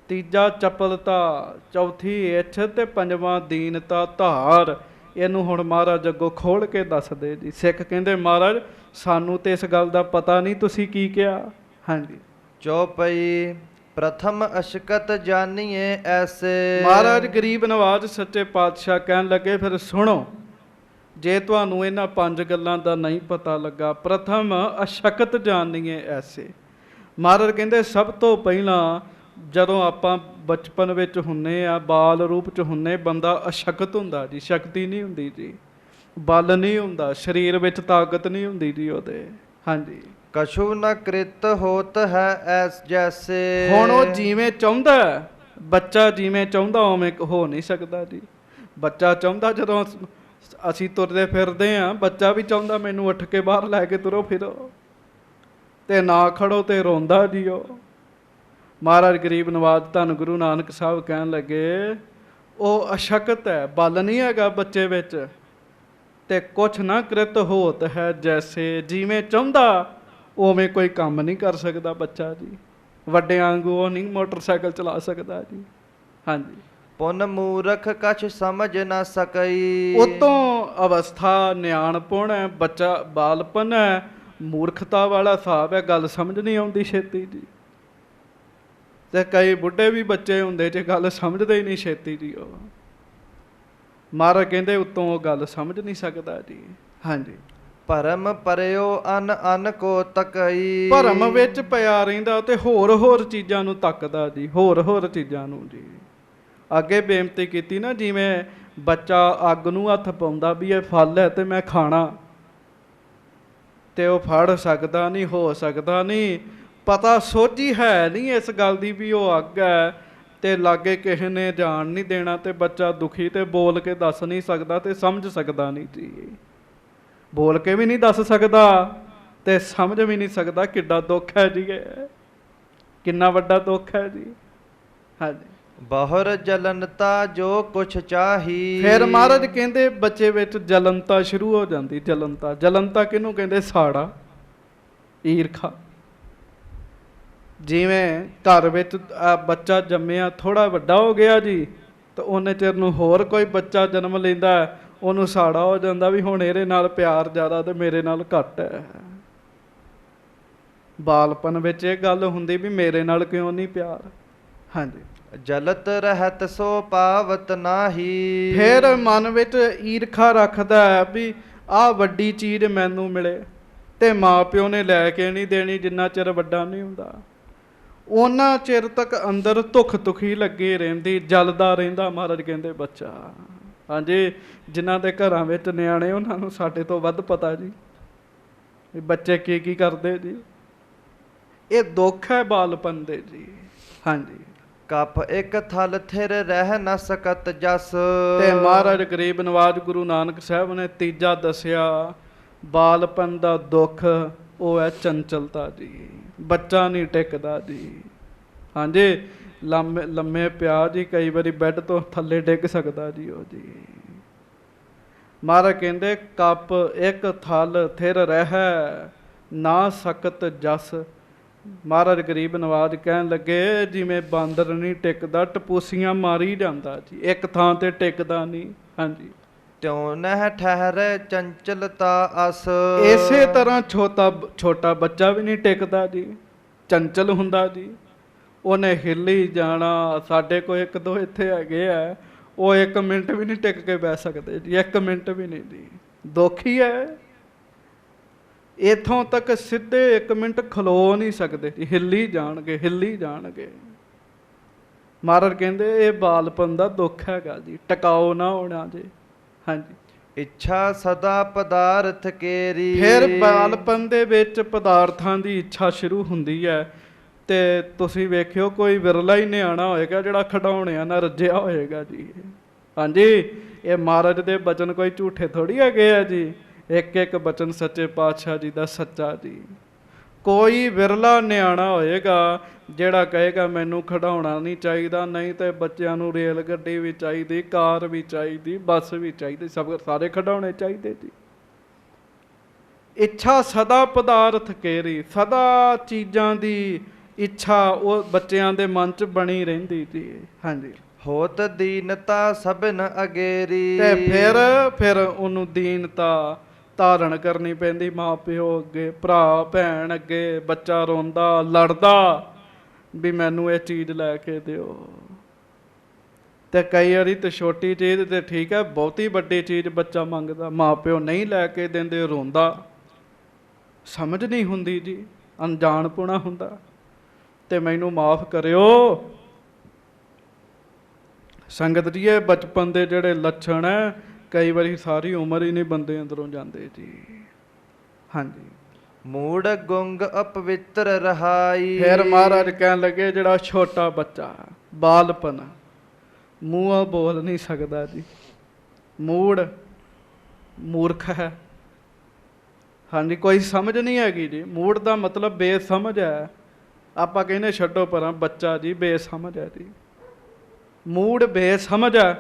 ਤੀਜਾ ਚਪਲਤਾ, ਚੌਥੀ ਇੱਛ ਤੇ ਪੰਜਵਾਂ ਦੀਨਤਾ ਧਾਰ। ਇਹਨੂੰ ਹੁਣ ਮਹਾਰਾਜ ਅੱਗੋਂ ਖੋਲ ਕੇ ਦੱਸਦੇ ਜੀ। ਸਿੱਖ ਕਹਿੰਦੇ ਮਹਾਰਾਜ ਸਾਨੂੰ ਤੇ ਇਸ ਗੱਲ ਦਾ ਪਤਾ ਨਹੀਂ, ਤੁਸੀਂ ਕੀ ਕਿਹਾ? ਹਾਂਜੀ, ਚੌਪਈ ਪ੍ਰਥਮ ਅਸ਼ਕਤ ਜਾਨੀਏ ਐਸੇ। ਮਹਾਰਾਜ ਗਰੀਬ ਨਵਾਜ ਸੱਚੇ ਪਾਤਸ਼ਾਹ ਕਹਿਣ ਲੱਗੇ ਫਿਰ ਸੁਣੋ, ਜੇ ਤੁਹਾਨੂੰ ਇਹਨਾਂ 5 ਗੱਲਾਂ ਦਾ ਨਹੀਂ ਪਤਾ ਲੱਗਾ, ਪ੍ਰਥਮ ਅਸ਼ਕਤ ਜਾਨੀਏ ਐਸੇ। ਮਹਾਰਾਜ ਕਹਿੰਦੇ ਸਭ ਤੋਂ ਪਹਿਲਾਂ ਜਦੋਂ ਆਪਾਂ ਬਚਪਨ ਵਿੱਚ ਹੁੰਨੇ ਆ, ਬਾਲ ਰੂਪ 'ਚ ਹੁੰਨੇ, ਬੰਦਾ ਅਸ਼ਕਤ ਹੁੰਦਾ ਜੀ, ਸ਼ਕਤੀ ਨਹੀਂ ਹੁੰਦੀ ਜੀ, ਬਲ ਨਹੀਂ ਹੁੰਦਾ, ਸਰੀਰ ਵਿੱਚ ਤਾਕਤ ਨਹੀਂ ਹੁੰਦੀ ਜੀ ਉਹਦੇ। ਹਾਂਜੀ, ਕਛੂ ਨ ਕ੍ਰਿਤ ਹੋਤ ਹੈ ਐਸ ਜੈਸੇ। ਹੁਣ ਉਹ ਜਿਵੇਂ ਚਾਹੁੰਦਾ, ਬੱਚਾ ਜਿਵੇਂ ਚਾਹੁੰਦਾ ਉਵੇਂ ਹੋ ਨਹੀਂ ਸਕਦਾ ਜੀ। ਬੱਚਾ ਚਾਹੁੰਦਾ, ਜਦੋਂ ਅਸੀਂ ਤੁਰਦੇ ਫਿਰਦੇ ਹਾਂ, ਬੱਚਾ ਵੀ ਚਾਹੁੰਦਾ ਮੈਨੂੰ ਉੱਠ ਕੇ ਬਾਹਰ ਲੈ ਕੇ ਤੁਰੋ ਫਿਰੋ, ਤੇ ਨਾ ਖੜੋ ਤੇ ਰੋਂਦਾ ਜੀ ਉਹ। ਮਹਾਰਾਜ ਗਰੀਬ ਨਵਾਜ ਧੰਨ ਗੁਰੂ ਨਾਨਕ ਸਾਹਿਬ ਕਹਿਣ ਲੱਗੇ ਉਹ ਅਸ਼ਕਤ ਹੈ, ਬਲ ਨਹੀਂ ਹੈਗਾ ਬੱਚੇ ਵਿੱਚ, ਤੇ ਕੁਛ ਨਾ ਕ੍ਰਿਤ ਹੋਤ ਹੈ ਜੈਸੇ, ਜਿਵੇਂ ਚਾਹੁੰਦਾ ਉਵੇਂ ਕੋਈ ਕੰਮ ਨਹੀਂ ਕਰ ਸਕਦਾ ਬੱਚਾ ਜੀ। ਵੱਡਿਆਂ ਵਾਂਗੂ ਉਹ ਨਹੀਂ ਮੋਟਰਸਾਈਕਲ ਚਲਾ ਸਕਦਾ ਜੀ। ਹਾਂਜੀ, ਪੁਨ ਮੂਰਖ ਕਛ ਸਮਝ ਨਾ ਸਕਈ। ਉਤੋਂ ਅਵਸਥਾ ਨਿਆਣਪੁਣ ਹੈ, ਬੱਚਾ ਬਾਲਪਨ ਹੈ, ਮੂਰਖਤਾ ਵਾਲਾ ਹਿਸਾਬ ਹੈ, ਗੱਲ ਸਮਝ ਨਹੀਂ ਆਉਂਦੀ ਛੇਤੀ ਜੀ। ਤੇ ਕਈ ਬੁੱਢੇ ਵੀ ਬੱਚੇ ਹੁੰਦੇ ਜੇ ਗੱਲ ਸਮਝਦੇ ਹੀ ਨਹੀਂ ਛੇਤੀ ਜੀ। ਉਹ ਮਹਾਰਾਜ ਕਹਿੰਦੇ ਉੱਤੋਂ ਉਹ ਗੱਲ ਸਮਝ ਨਹੀਂ ਸਕਦਾ ਜੀ। ਹਾਂਜੀ। ਭਰਮ ਪਰਿਓ ਅਨ ਅਨ ਕੋ ਤਕਈ। ਭਰਮ ਵਿੱਚ ਪਿਆ ਰਹਿੰਦਾ ਤੇ ਹੋਰ ਹੋਰ ਚੀਜ਼ਾਂ ਨੂੰ ਤੱਕਦਾ ਜੀ, ਹੋਰ ਹੋਰ ਚੀਜ਼ਾਂ ਨੂੰ ਜੀ। ਅੱਗੇ ਬੇਨਤੀ ਕੀਤੀ ਨਾ, ਜਿਵੇਂ ਬੱਚਾ ਅੱਗ ਨੂੰ ਹੱਥ ਪਾਉਂਦਾ ਵੀ ਇਹ ਫਲ ਹੈ ਤੇ ਮੈਂ ਖਾਣਾ, ਤੇ ਉਹ ਫੜ ਸਕਦਾ ਨਹੀਂ, ਹੋ ਸਕਦਾ ਨਹੀਂ, ਪਤਾ ਸੋਝੀ ਹੈ ਨਹੀਂ ਇਸ ਗੱਲ ਦੀ ਵੀ ਉਹ ਅੱਗ ਹੈ, ਤੇ ਲਾਗੇ ਕਿਸੇ ਨੇ ਜਾਣ ਨਹੀਂ ਦੇਣਾ, ਤੇ ਬੱਚਾ ਦੁਖੀ ਤੇ ਬੋਲ ਕੇ ਦੱਸ ਨਹੀਂ ਸਕਦਾ ਤੇ ਸਮਝ ਸਕਦਾ ਨਹੀਂ ਜੀ। ਬੋਲ ਕੇ ਵੀ ਨਹੀਂ ਦੱਸ ਸਕਦਾ ਤੇ ਸਮਝ ਵੀ ਨਹੀਂ ਸਕਦਾ। ਕਿੱਡਾ ਦੁੱਖ ਹੈ ਜੀ, ਇਹ ਕਿੰਨਾ ਵੱਡਾ ਦੁੱਖ ਹੈ ਜੀ। ਹਾਂਜੀ। ਬਹੁਰ ਜਲਨਤਾ ਜੋ ਕੁਛ ਚਾਹੀ। ਫਿਰ ਮਹਾਰਾਜ ਕਹਿੰਦੇ ਬੱਚੇ ਵਿੱਚ ਜਲਨਤਾ ਸ਼ੁਰੂ ਹੋ ਜਾਂਦੀ। ਜਲਨਤਾ, ਜਲਨਤਾ ਕਿਹਨੂੰ ਕਹਿੰਦੇ? ਸਾੜਾ, ਈਰਖਾ। ਜਿਵੇਂ ਘਰ ਵਿੱਚ ਬੱਚਾ ਜੰਮਿਆ, ਥੋੜਾ ਵੱਡਾ ਹੋ ਗਿਆ ਜੀ, ਤਾਂ ਉਹਨੇ ਚਿਰ ਨੂੰ ਹੋਰ ਕੋਈ ਬੱਚਾ ਜਨਮ ਲੈਂਦਾ, ਉਹਨੂੰ ਸਾੜਾ ਹੋ ਜਾਂਦਾ ਵੀ ਹੁਣ ਇਹਦੇ ਨਾਲ ਪਿਆਰ ਜ਼ਿਆਦਾ ਤੇ ਮੇਰੇ ਨਾਲ ਘੱਟ ਹੈ। ਬਾਲਪਨ ਵਿੱਚ ਇਹ ਗੱਲ ਹੁੰਦੀ ਵੀ ਮੇਰੇ ਨਾਲ ਕਿਉਂ ਨਹੀਂ ਪਿਆਰ। ਹਾਂਜੀ। ਜਲਤ ਰਹਿਤ ਸੋ ਪਾਵਤ ਨਾਹੀ। ਫਿਰ ਮਨ ਵਿੱਚ ਈਰਖਾ ਰੱਖਦਾ ਹੈ ਵੀ ਆਹ ਵੱਡੀ ਚੀਜ਼ ਮੈਨੂੰ ਮਿਲੇ ਤੇ ਮਾਂ ਪਿਓ ਨੇ ਲੈ ਕੇ ਨਹੀਂ ਦੇਣੀ ਜਿੰਨਾ ਚਿਰ ਵੱਡਾ ਨਹੀਂ ਹੁੰਦਾ। ਉਹਨਾਂ ਚਿਰ ਤੱਕ ਅੰਦਰ ਧੁੱਖ ਤੁਖੀ ਲੱਗੀ ਰਹਿੰਦੀ, ਜਲਦਾ ਰਹਿੰਦਾ। ਮਹਾਰਾਜ ਕਹਿੰਦੇ ਬੱਚਾ। ਹਾਂਜੀ। ਜਿਨ੍ਹਾਂ ਦੇ ਘਰਾਂ ਵਿੱਚ ਨਿਆਣੇ, ਉਹਨਾਂ ਨੂੰ ਸਾਡੇ ਤੋਂ ਵੱਧ ਪਤਾ ਜੀ ਵੀ ਬੱਚੇ ਕੀ ਕੀ ਕਰਦੇ ਜੀ। ਇਹ ਦੁੱਖ ਹੈ ਬਾਲਪਨ ਦੇ ਜੀ। ਹਾਂਜੀ। ਕਪ ਇੱਕ ਥਲ ਥਿਰ ਰਹਿ ਨ ਸਕਤ ਜਸ। ਤੇ ਮਹਾਰਾਜ ਗਰੀਬ ਨਵਾਜ ਗੁਰੂ ਨਾਨਕ ਸਾਹਿਬ ਨੇ ਤੀਜਾ ਦੱਸਿਆ ਬਾਲਪਨ ਦਾ ਦੁੱਖ, ਉਹ ਹੈ ਚੰਚਲਤਾ ਜੀ। ਬੱਚਾ ਨਹੀਂ ਟਿਕਦਾ ਜੀ। ਹਾਂਜੀ। ਲੰਮੇ ਪਿਆ ਜੀ, ਕਈ ਵਾਰੀ ਬੈੱਡ ਤੋਂ ਥੱਲੇ ਡਿੱਗ ਸਕਦਾ ਜੀ ਉਹ ਜੀ। ਮਹਾਰਾਜ ਕਹਿੰਦੇ ਕੱਪ ਇੱਕ ਥਲ ਥਿਰ ਰਹਿ ਨਾ ਸਕਤ ਜਸ। ਮਹਾਰਾਜ ਗਰੀਬ ਨਵਾਜ ਕਹਿਣ ਲੱਗੇ ਜਿਵੇਂ ਬਾਂਦਰ ਨਹੀਂ ਟਿਕਦਾ, ਟਪੂਸੀਆਂ ਮਾਰੀ ਜਾਂਦਾ ਜੀ, ਇੱਕ ਥਾਂ ਤੇ ਟਿਕਦਾ ਨਹੀਂ। ਹਾਂਜੀ। ਤਿਉ ਨਹਿ ਠਹਿਰੇ ਚੰਚਲਤਾ ਅਸ। ਇਸੇ ਤਰ੍ਹਾਂ ਛੋਟਾ ਬੱਚਾ ਵੀ ਨਹੀਂ ਟਿਕਦਾ ਜੀ, ਚੰਚਲ ਹੁੰਦਾ ਜੀ। ਉਹਨੇ ਹਿੱਲੀ ਜਾਣਾ। ਸਾਡੇ ਕੋਲ ਇੱਕ ਦੋ ਇੱਥੇ ਹੈਗੇ ਆ, ਉਹ 1 ਮਿੰਟ ਵੀ ਨਹੀਂ ਟਿਕ ਕੇ ਬਹਿ ਸਕਦੇ ਜੀ, 1 ਮਿੰਟ ਵੀ ਨਹੀਂ ਜੀ। ਦੁੱਖ ਹੀ ਹੈ। ਇੱਥੋਂ ਤੱਕ ਸਿੱਧੇ 1 ਮਿੰਟ ਖਲੋ ਨਹੀਂ ਸਕਦੇ ਜੀ, ਹਿੱਲੀ ਜਾਣਗੇ, ਹਿੱਲੀ ਜਾਣਗੇ। ਮਹਾਰਾਜ ਕਹਿੰਦੇ ਇਹ ਬਾਲਪਨ ਦਾ ਦੁੱਖ ਹੈਗਾ ਜੀ, ਟਿਕਾਓ ਨਾ ਹੋਣਾ ਜੀ। ਹਾਂਜੀ। ਇੱਛਾ ਸਦਾ ਪਦਾਰਥ ਕੇਰੀ। ਫਿਰ ਬਾਲਪਨ ਦੇ ਵਿੱਚ ਪਦਾਰਥਾਂ ਦੀ ਇੱਛਾ ਸ਼ੁਰੂ ਹੁੰਦੀ ਹੈ। ਤੇ ਤੁਸੀਂ ਵੇਖਿਓ ਕੋਈ ਵਿਰਲਾ ਹੀ ਨਿਆਣਾ ਹੋਏਗਾ ਜਿਹੜਾ ਖਿਡੌਣਿਆਂ ਨਾਲ ਰੱਜਿਆ ਹੋਏਗਾ ਜੀ। ਹਾਂਜੀ। ਇਹ ਮਹਾਰਾਜ ਦੇ ਬਚਨ ਕੋਈ ਝੂਠੇ ਥੋੜ੍ਹੀ ਹੈਗੇ ਆ ਜੀ। ਇੱਕ ਇੱਕ ਬਚਨ ਸੱਚੇ ਪਾਤਸ਼ਾਹ ਜੀ ਦਾ ਸੱਚਾ ਜੀ। ਕੋਈ ਵਿਰਲਾ ਨਿਆਣਾ ਹੋਏਗਾ ਜਿਹੜਾ ਕਹੇਗਾ ਮੈਨੂੰ ਖਿਡੌਣਾ ਨਹੀਂ ਚਾਹੀਦਾ, ਨਹੀਂ ਤੇ ਬੱਚਿਆਂ ਨੂੰ ਰੇਲ ਗੱਡੀ ਵੀ ਚਾਹੀਦੀ, ਕਾਰ ਵੀ ਚਾਹੀਦੀ, ਬੱਸ ਵੀ ਚਾਹੀਦੀ, ਸਾਰੇ ਖਿਡੌਣੇ ਚਾਹੀਦੇ ਜੀ। ਇੱਛਾ ਸਦਾ ਪਦਾਰਥ ਕੇਰੀ। ਸਦਾ ਚੀਜ਼ਾਂ ਦੀ ਇੱਛਾ ਉਹ ਬੱਚਿਆਂ ਦੇ ਮਨ 'ਚ ਬਣੀ ਰਹਿੰਦੀ ਜੀ। ਹਾਂਜੀ। ਹੋਤ ਦੀਨਤਾ ਸਭਨ ਅਗੇਰੀ। ਤੇ ਫਿਰ ਉਹਨੂੰ ਦੀਨਤਾ ਧਾਰਨ ਕਰਨੀ ਪੈਂਦੀ ਮਾਂ ਪਿਓ ਅੱਗੇ, ਭਰਾ ਭੈਣ ਅੱਗੇ। ਬੱਚਾ ਰੋਂਦਾ, ਲੜਦਾ ਵੀ ਮੈਨੂੰ ਇਹ ਚੀਜ਼ ਲੈ ਕੇ ਦਿਓ। ਤੇ ਕਈ ਵਾਰੀ ਤੇ ਛੋਟੀ ਚੀਜ਼ ਤੇ ਠੀਕ ਹੈ, ਬਹੁਤੀ ਵੱਡੀ ਚੀਜ਼ ਬੱਚਾ ਮੰਗਦਾ, ਮਾਂ ਪਿਓ ਨਹੀਂ ਲੈ ਕੇ ਦਿੰਦੇ, ਰੋਂਦਾ। ਸਮਝ ਨਹੀਂ ਹੁੰਦੀ ਜੀ, ਅਣਜਾਣਪੁਣਾ ਹੁੰਦਾ। ਤੇ ਮੈਨੂੰ ਮਾਫ਼ ਕਰਿਓ ਸੰਗਤ ਜੀ, ਇਹ ਬਚਪਨ ਦੇ ਜਿਹੜੇ ਲੱਛਣ ਹੈ ਕਈ ਵਾਰੀ ਸਾਰੀ ਉਮਰ ਹੀ ਨਹੀਂ ਬੰਦੇ ਅੰਦਰੋਂ ਜਾਂਦੇ ਜੀ। ਹਾਂਜੀ। ਮੂੜ ਗੁੰਗ ਅਪਵਿੱਤਰ ਰਹਾਈ। ਫਿਰ ਮਹਾਰਾਜ ਕਹਿਣ ਲੱਗੇ ਜਿਹੜਾ ਛੋਟਾ ਬੱਚਾ, ਬਾਲਪਨ, ਮੂੰਹੋਂ ਬੋਲ ਨਹੀਂ ਸਕਦਾ ਜੀ, ਮੂੜ, ਮੂਰਖ ਹੈ। ਹਾਂਜੀ। ਕੋਈ ਸਮਝ ਨਹੀਂ ਹੈਗੀ ਜੀ। ਮੂੜ ਦਾ ਮਤਲਬ ਬੇਸਮਝ ਹੈ। ਆਪਾਂ ਕਹਿੰਦੇ ਛੱਡੋ ਪਰਾਂ, ਬੱਚਾ ਜੀ ਬੇਸਮਝ ਹੈ ਜੀ। ਮੂੜ ਬੇਸਮਝ ਹੈ।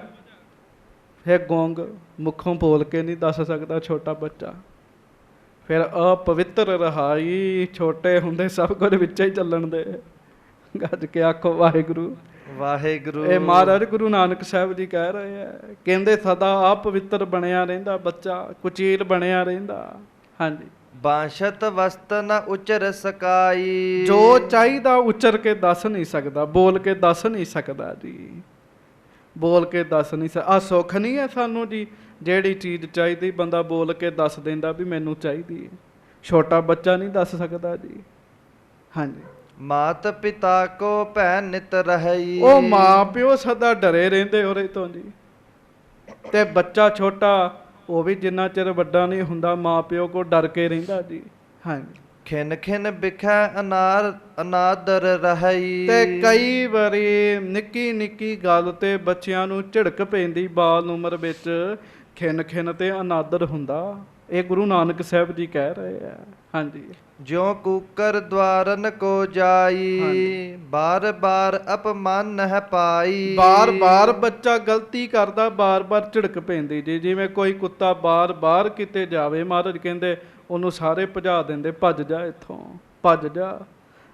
ਫਿਰ ਗੋਂਗ, ਮੁੱਖੋਂ ਬੋਲ ਕੇ ਨਹੀਂ ਦੱਸ ਸਕਦਾ ਛੋਟਾ ਬੱਚਾ। ਫਿਰ ਅਪਵਿੱਤਰ ਰਹਾਈ। ਛੋਟੇ ਹੁੰਦੇ ਸਭ ਕੁਝ ਵਿੱਚ ਹੀ ਚੱਲਣ ਦੇ। ਗੱਜ ਕੇ ਆਖੋ ਵਾਹਿਗੁਰੂ ਵਾਹਿਗੁਰੂ। ਇਹ ਮਹਾਰਾਜ ਗੁਰੂ ਨਾਨਕ ਸਾਹਿਬ ਜੀ ਕਹਿ ਰਹੇ ਆ, ਕਹਿੰਦੇ ਸਦਾ ਅਪਵਿੱਤਰ ਬਣਿਆ ਰਹਿੰਦਾ ਬੱਚਾ, ਕੁਚੀਲ ਬਣਿਆ ਰਹਿੰਦਾ। ਹਾਂਜੀ, ਬਾਂਸ਼ਤ ਵਸਤ ਨ ਉਚਰ ਸਕਾਈ। ਜੋ ਚਾਹੀਦਾ ਉਚਰ ਕੇ ਦੱਸ ਨਹੀਂ ਸਕਦਾ, ਬੋਲ ਕੇ ਦੱਸ ਨਹੀਂ ਸਕਦਾ ਜੀ, ਬੋਲ ਕੇ ਦੱਸ ਨਹੀਂ ਆ ਸੁੱਖ ਨਹੀਂ ਹੈ ਸਾਨੂੰ ਜੀ। ਜਿਹੜੀ ਚੀਜ਼ ਚਾਹੀਦੀ ਬੰਦਾ ਬੋਲ ਕੇ ਦੱਸ ਦਿੰਦਾ ਵੀ ਮੈਨੂੰ ਚਾਹੀਦੀ ਹੈ। ਛੋਟਾ ਬੱਚਾ ਨਹੀਂ ਦੱਸ ਸਕਦਾ ਜੀ। ਹਾਂਜੀ, ਮਾਤ ਪਿਤਾ ਕੋ ਭੈ ਨਿਤ ਰਹੀ। ਉਹ ਮਾਂ ਪਿਓ ਸਦਾ ਡਰੇ ਰਹਿੰਦੇ ਉਹਦੇ ਤੋਂ ਜੀ। ਤੇ ਬੱਚਾ ਛੋਟਾ ਉਹ ਵੀ ਜਿੰਨਾ ਚਿਰ ਵੱਡਾ ਨਹੀਂ ਹੁੰਦਾ ਮਾਂ ਪਿਓ ਕੋ ਡਰ ਕੇ ਰਹਿੰਦਾ ਜੀ। ਹਾਂਜੀ, ਖਿਨ ਖਿਨ ਬਿਖੈ ਅਨਾਦਰ ਰਹੀ। ਤੇ ਕਈ ਵਾਰੀ ਨਿੱਕੀ ਨਿੱਕੀ ਗੱਲ ਤੇ ਬੱਚਿਆਂ ਨੂੰ ਝਿੜਕ ਪੈਂਦੀ ਬਾਲ ਉਮਰ ਵਿੱਚ, ਖਿਨ ਖਿਨ ਤੇ ਅਨਾਦਰ ਹੁੰਦਾ। ਇਹ ਗੁਰੂ ਨਾਨਕ ਸਾਹਿਬ ਜੀ ਕਹਿ ਰਹੇ ਆ। ਹਾਂਜੀ, ਜਿਉ ਕੂਕਰ ਦਵਾਰਨ ਕੋ ਜਾਈ। ਬਾਰ ਬਾਰ ਅਪਮਾਨ ਹੈ ਪਾਈ। ਬਾਰ ਬਾਰ ਬੱਚਾ ਗਲਤੀ ਕਰਦਾ, ਬਾਰ ਬਾਰ ਝਿੜਕ ਪੈਂਦੀ ਜੀ। ਜਿਵੇਂ ਕੋਈ ਕੁੱਤਾ ਬਾਰ ਬਾਰ ਕਿਤੇ ਜਾਵੇ, ਮਹਾਰਾਜ ਕਹਿੰਦੇ ਉਹਨੂੰ ਸਾਰੇ ਭਜਾ ਦਿੰਦੇ, ਭੱਜ ਜਾ ਇੱਥੋਂ, ਭੱਜ ਜਾ।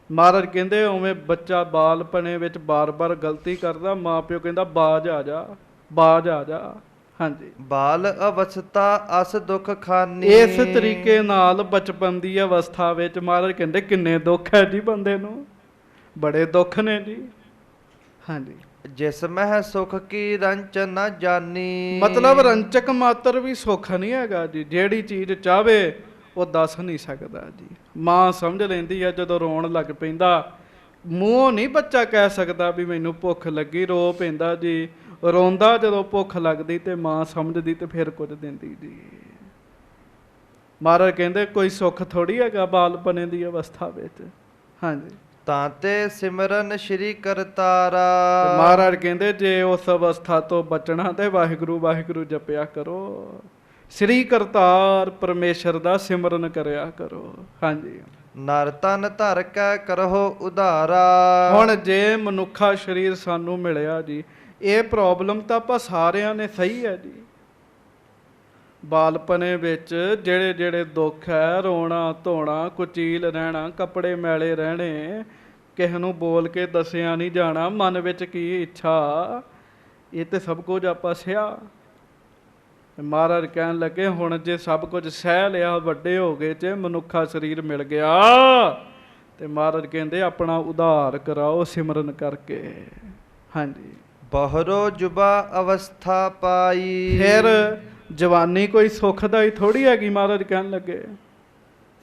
ਮਹਾਰਾਜ ਕਹਿੰਦੇ ਉਵੇਂ ਬੱਚਾ ਬਾਲਪਣੇ ਵਿੱਚ ਬਾਰ ਬਾਰ ਗਲਤੀ ਕਰਦਾ, ਮਾਂ ਪਿਓ ਕਹਿੰਦਾ ਬਾਜ ਆ ਜਾ, ਬਾਜ ਆ ਜਾ। ਹਾਂਜੀ, ਬਾਲ ਅਵਸਥਾ ਅਸ ਦੁਖ ਖਾਨੀ। ਇਸ ਤਰੀਕੇ ਨਾਲ ਬਚਪਨ ਦੀ ਅਵਸਥਾ ਵਿੱਚ ਮਹਾਰਾਜ ਕਹਿੰਦੇ ਕਿੰਨੇ ਦੁੱਖ ਹੈ ਜੀ ਬੰਦੇ ਨੂੰ, ਬੜੇ ਦੁੱਖ ਨੇ ਜੀ। ਹਾਂਜੀ, ਜਿਸ ਮਹਿ ਸੁਖ ਕੀ ਰੰਚ ਨਾ ਜਾਨੀ। ਮਤਲਬ ਰੰਚਕ ਮਾਤਰ ਵੀ ਸੁੱਖ ਨਹੀਂ ਹੈਗਾ ਜੀ। ਜਿਹੜੀ ਚੀਜ਼ ਚਾਹਵੇ ਉਹ ਦੱਸ ਨਹੀਂ ਸਕਦਾ ਜੀ। ਮਾਂ ਸਮਝ ਲੈਂਦੀ ਹੈ ਜਦੋਂ ਰੋਣ ਲੱਗ ਪੈਂਦਾ, ਮੂੰਹੋਂ ਨਹੀਂ ਬੱਚਾ ਕਹਿ ਸਕਦਾ ਵੀ ਮੈਨੂੰ ਭੁੱਖ ਲੱਗੀ, ਰੋ ਪੈਂਦਾ ਜੀ। ਰੋਂਦਾ ਜਦੋਂ ਭੁੱਖ ਲੱਗਦੀ ਤੇ ਮਾਂ ਸਮਝਦੀ ਤੇ ਫਿਰ ਕੁਝ ਦਿੰਦੀ ਜੀ। ਮਹਾਰਾਜ ਕਹਿੰਦੇ ਕੋਈ ਸੁੱਖ ਥੋੜੀ ਹੈਗਾ ਬਾਲਪਨੇ ਦੀ ਅਵਸਥਾ ਵਿੱਚ। ਹਾਂਜੀ, ਤਾਂ ਤੇ ਸਿਮਰਨ ਸ਼੍ਰੀ ਕਰਤਾਰਾ। ਮਹਾਰਾਜ ਕਹਿੰਦੇ ਜੇ ਉਸ ਅਵਸਥਾ ਤੋਂ ਬਚਣਾ ਤੇ ਵਾਹਿਗੁਰੂ ਵਾਹਿਗੁਰੂ ਜਪਿਆ ਕਰੋ, ਸ੍ਰੀ ਕਰਤਾਰ ਪਰਮੇਸ਼ਰ ਦਾ ਸਿਮਰਨ ਕਰਿਆ ਕਰੋ। ਹਾਂਜੀ, ਨਰ ਤਨ ਧਰ ਕੈ ਕਰਹੁ ਉਧਾਰਾ। ਹੁਣ ਜੇ ਮਨੁੱਖਾ ਸਰੀਰ ਸਾਨੂੰ ਮਿਲਿਆ ਜੀ, ਇਹ ਪ੍ਰੋਬਲਮ ਤਾਂ ਆਪਾਂ ਸਾਰਿਆਂ ਨੇ ਸਹੀ ਹੈ ਜੀ। ਬਾਲਪਨੇ ਵਿੱਚ ਜਿਹੜੇ ਜਿਹੜੇ ਦੁੱਖ ਹੈ, ਰੋਣਾ ਧੋਣਾ, ਕੁਚੀਲ ਰਹਿਣਾ, ਕੱਪੜੇ ਮੈਲੇ ਰਹਿਣੇ, ਕਿਸੇ ਨੂੰ ਬੋਲ ਕੇ ਦੱਸਿਆ ਨਹੀਂ ਜਾਣਾ, ਮਨ ਵਿੱਚ ਕੀ ਇੱਛਾ, ਇਹ ਤੇ ਸਭ ਕੁਝ ਆਪਾਂ ਸਹਿਆ। ਮਹਾਰਾਜ ਕਹਿਣ ਲੱਗੇ ਹੁਣ ਜੇ ਸਭ ਕੁਝ ਸਹਿ ਲਿਆ, ਵੱਡੇ ਹੋ ਗਏ, ਜੇ ਮਨੁੱਖਾ ਸਰੀਰ ਮਿਲ ਗਿਆ ਤੇ ਮਹਾਰਾਜ ਕਹਿੰਦੇ ਆਪਣਾ ਉਧਾਰ ਕਰਾਓ ਸਿਮਰਨ ਕਰਕੇ। ਹਾਂਜੀ, ਬਹਰੋ ਜੁਬਾ ਅਵਸਥਾ ਪਾਈ। ਫਿਰ ਜਵਾਨੀ ਕੋਈ ਸੁੱਖ ਦਾ ਹੀ ਥੋੜੀ ਹੈਗੀ। ਮਹਾਰਾਜ ਕਹਿਣ ਲੱਗੇ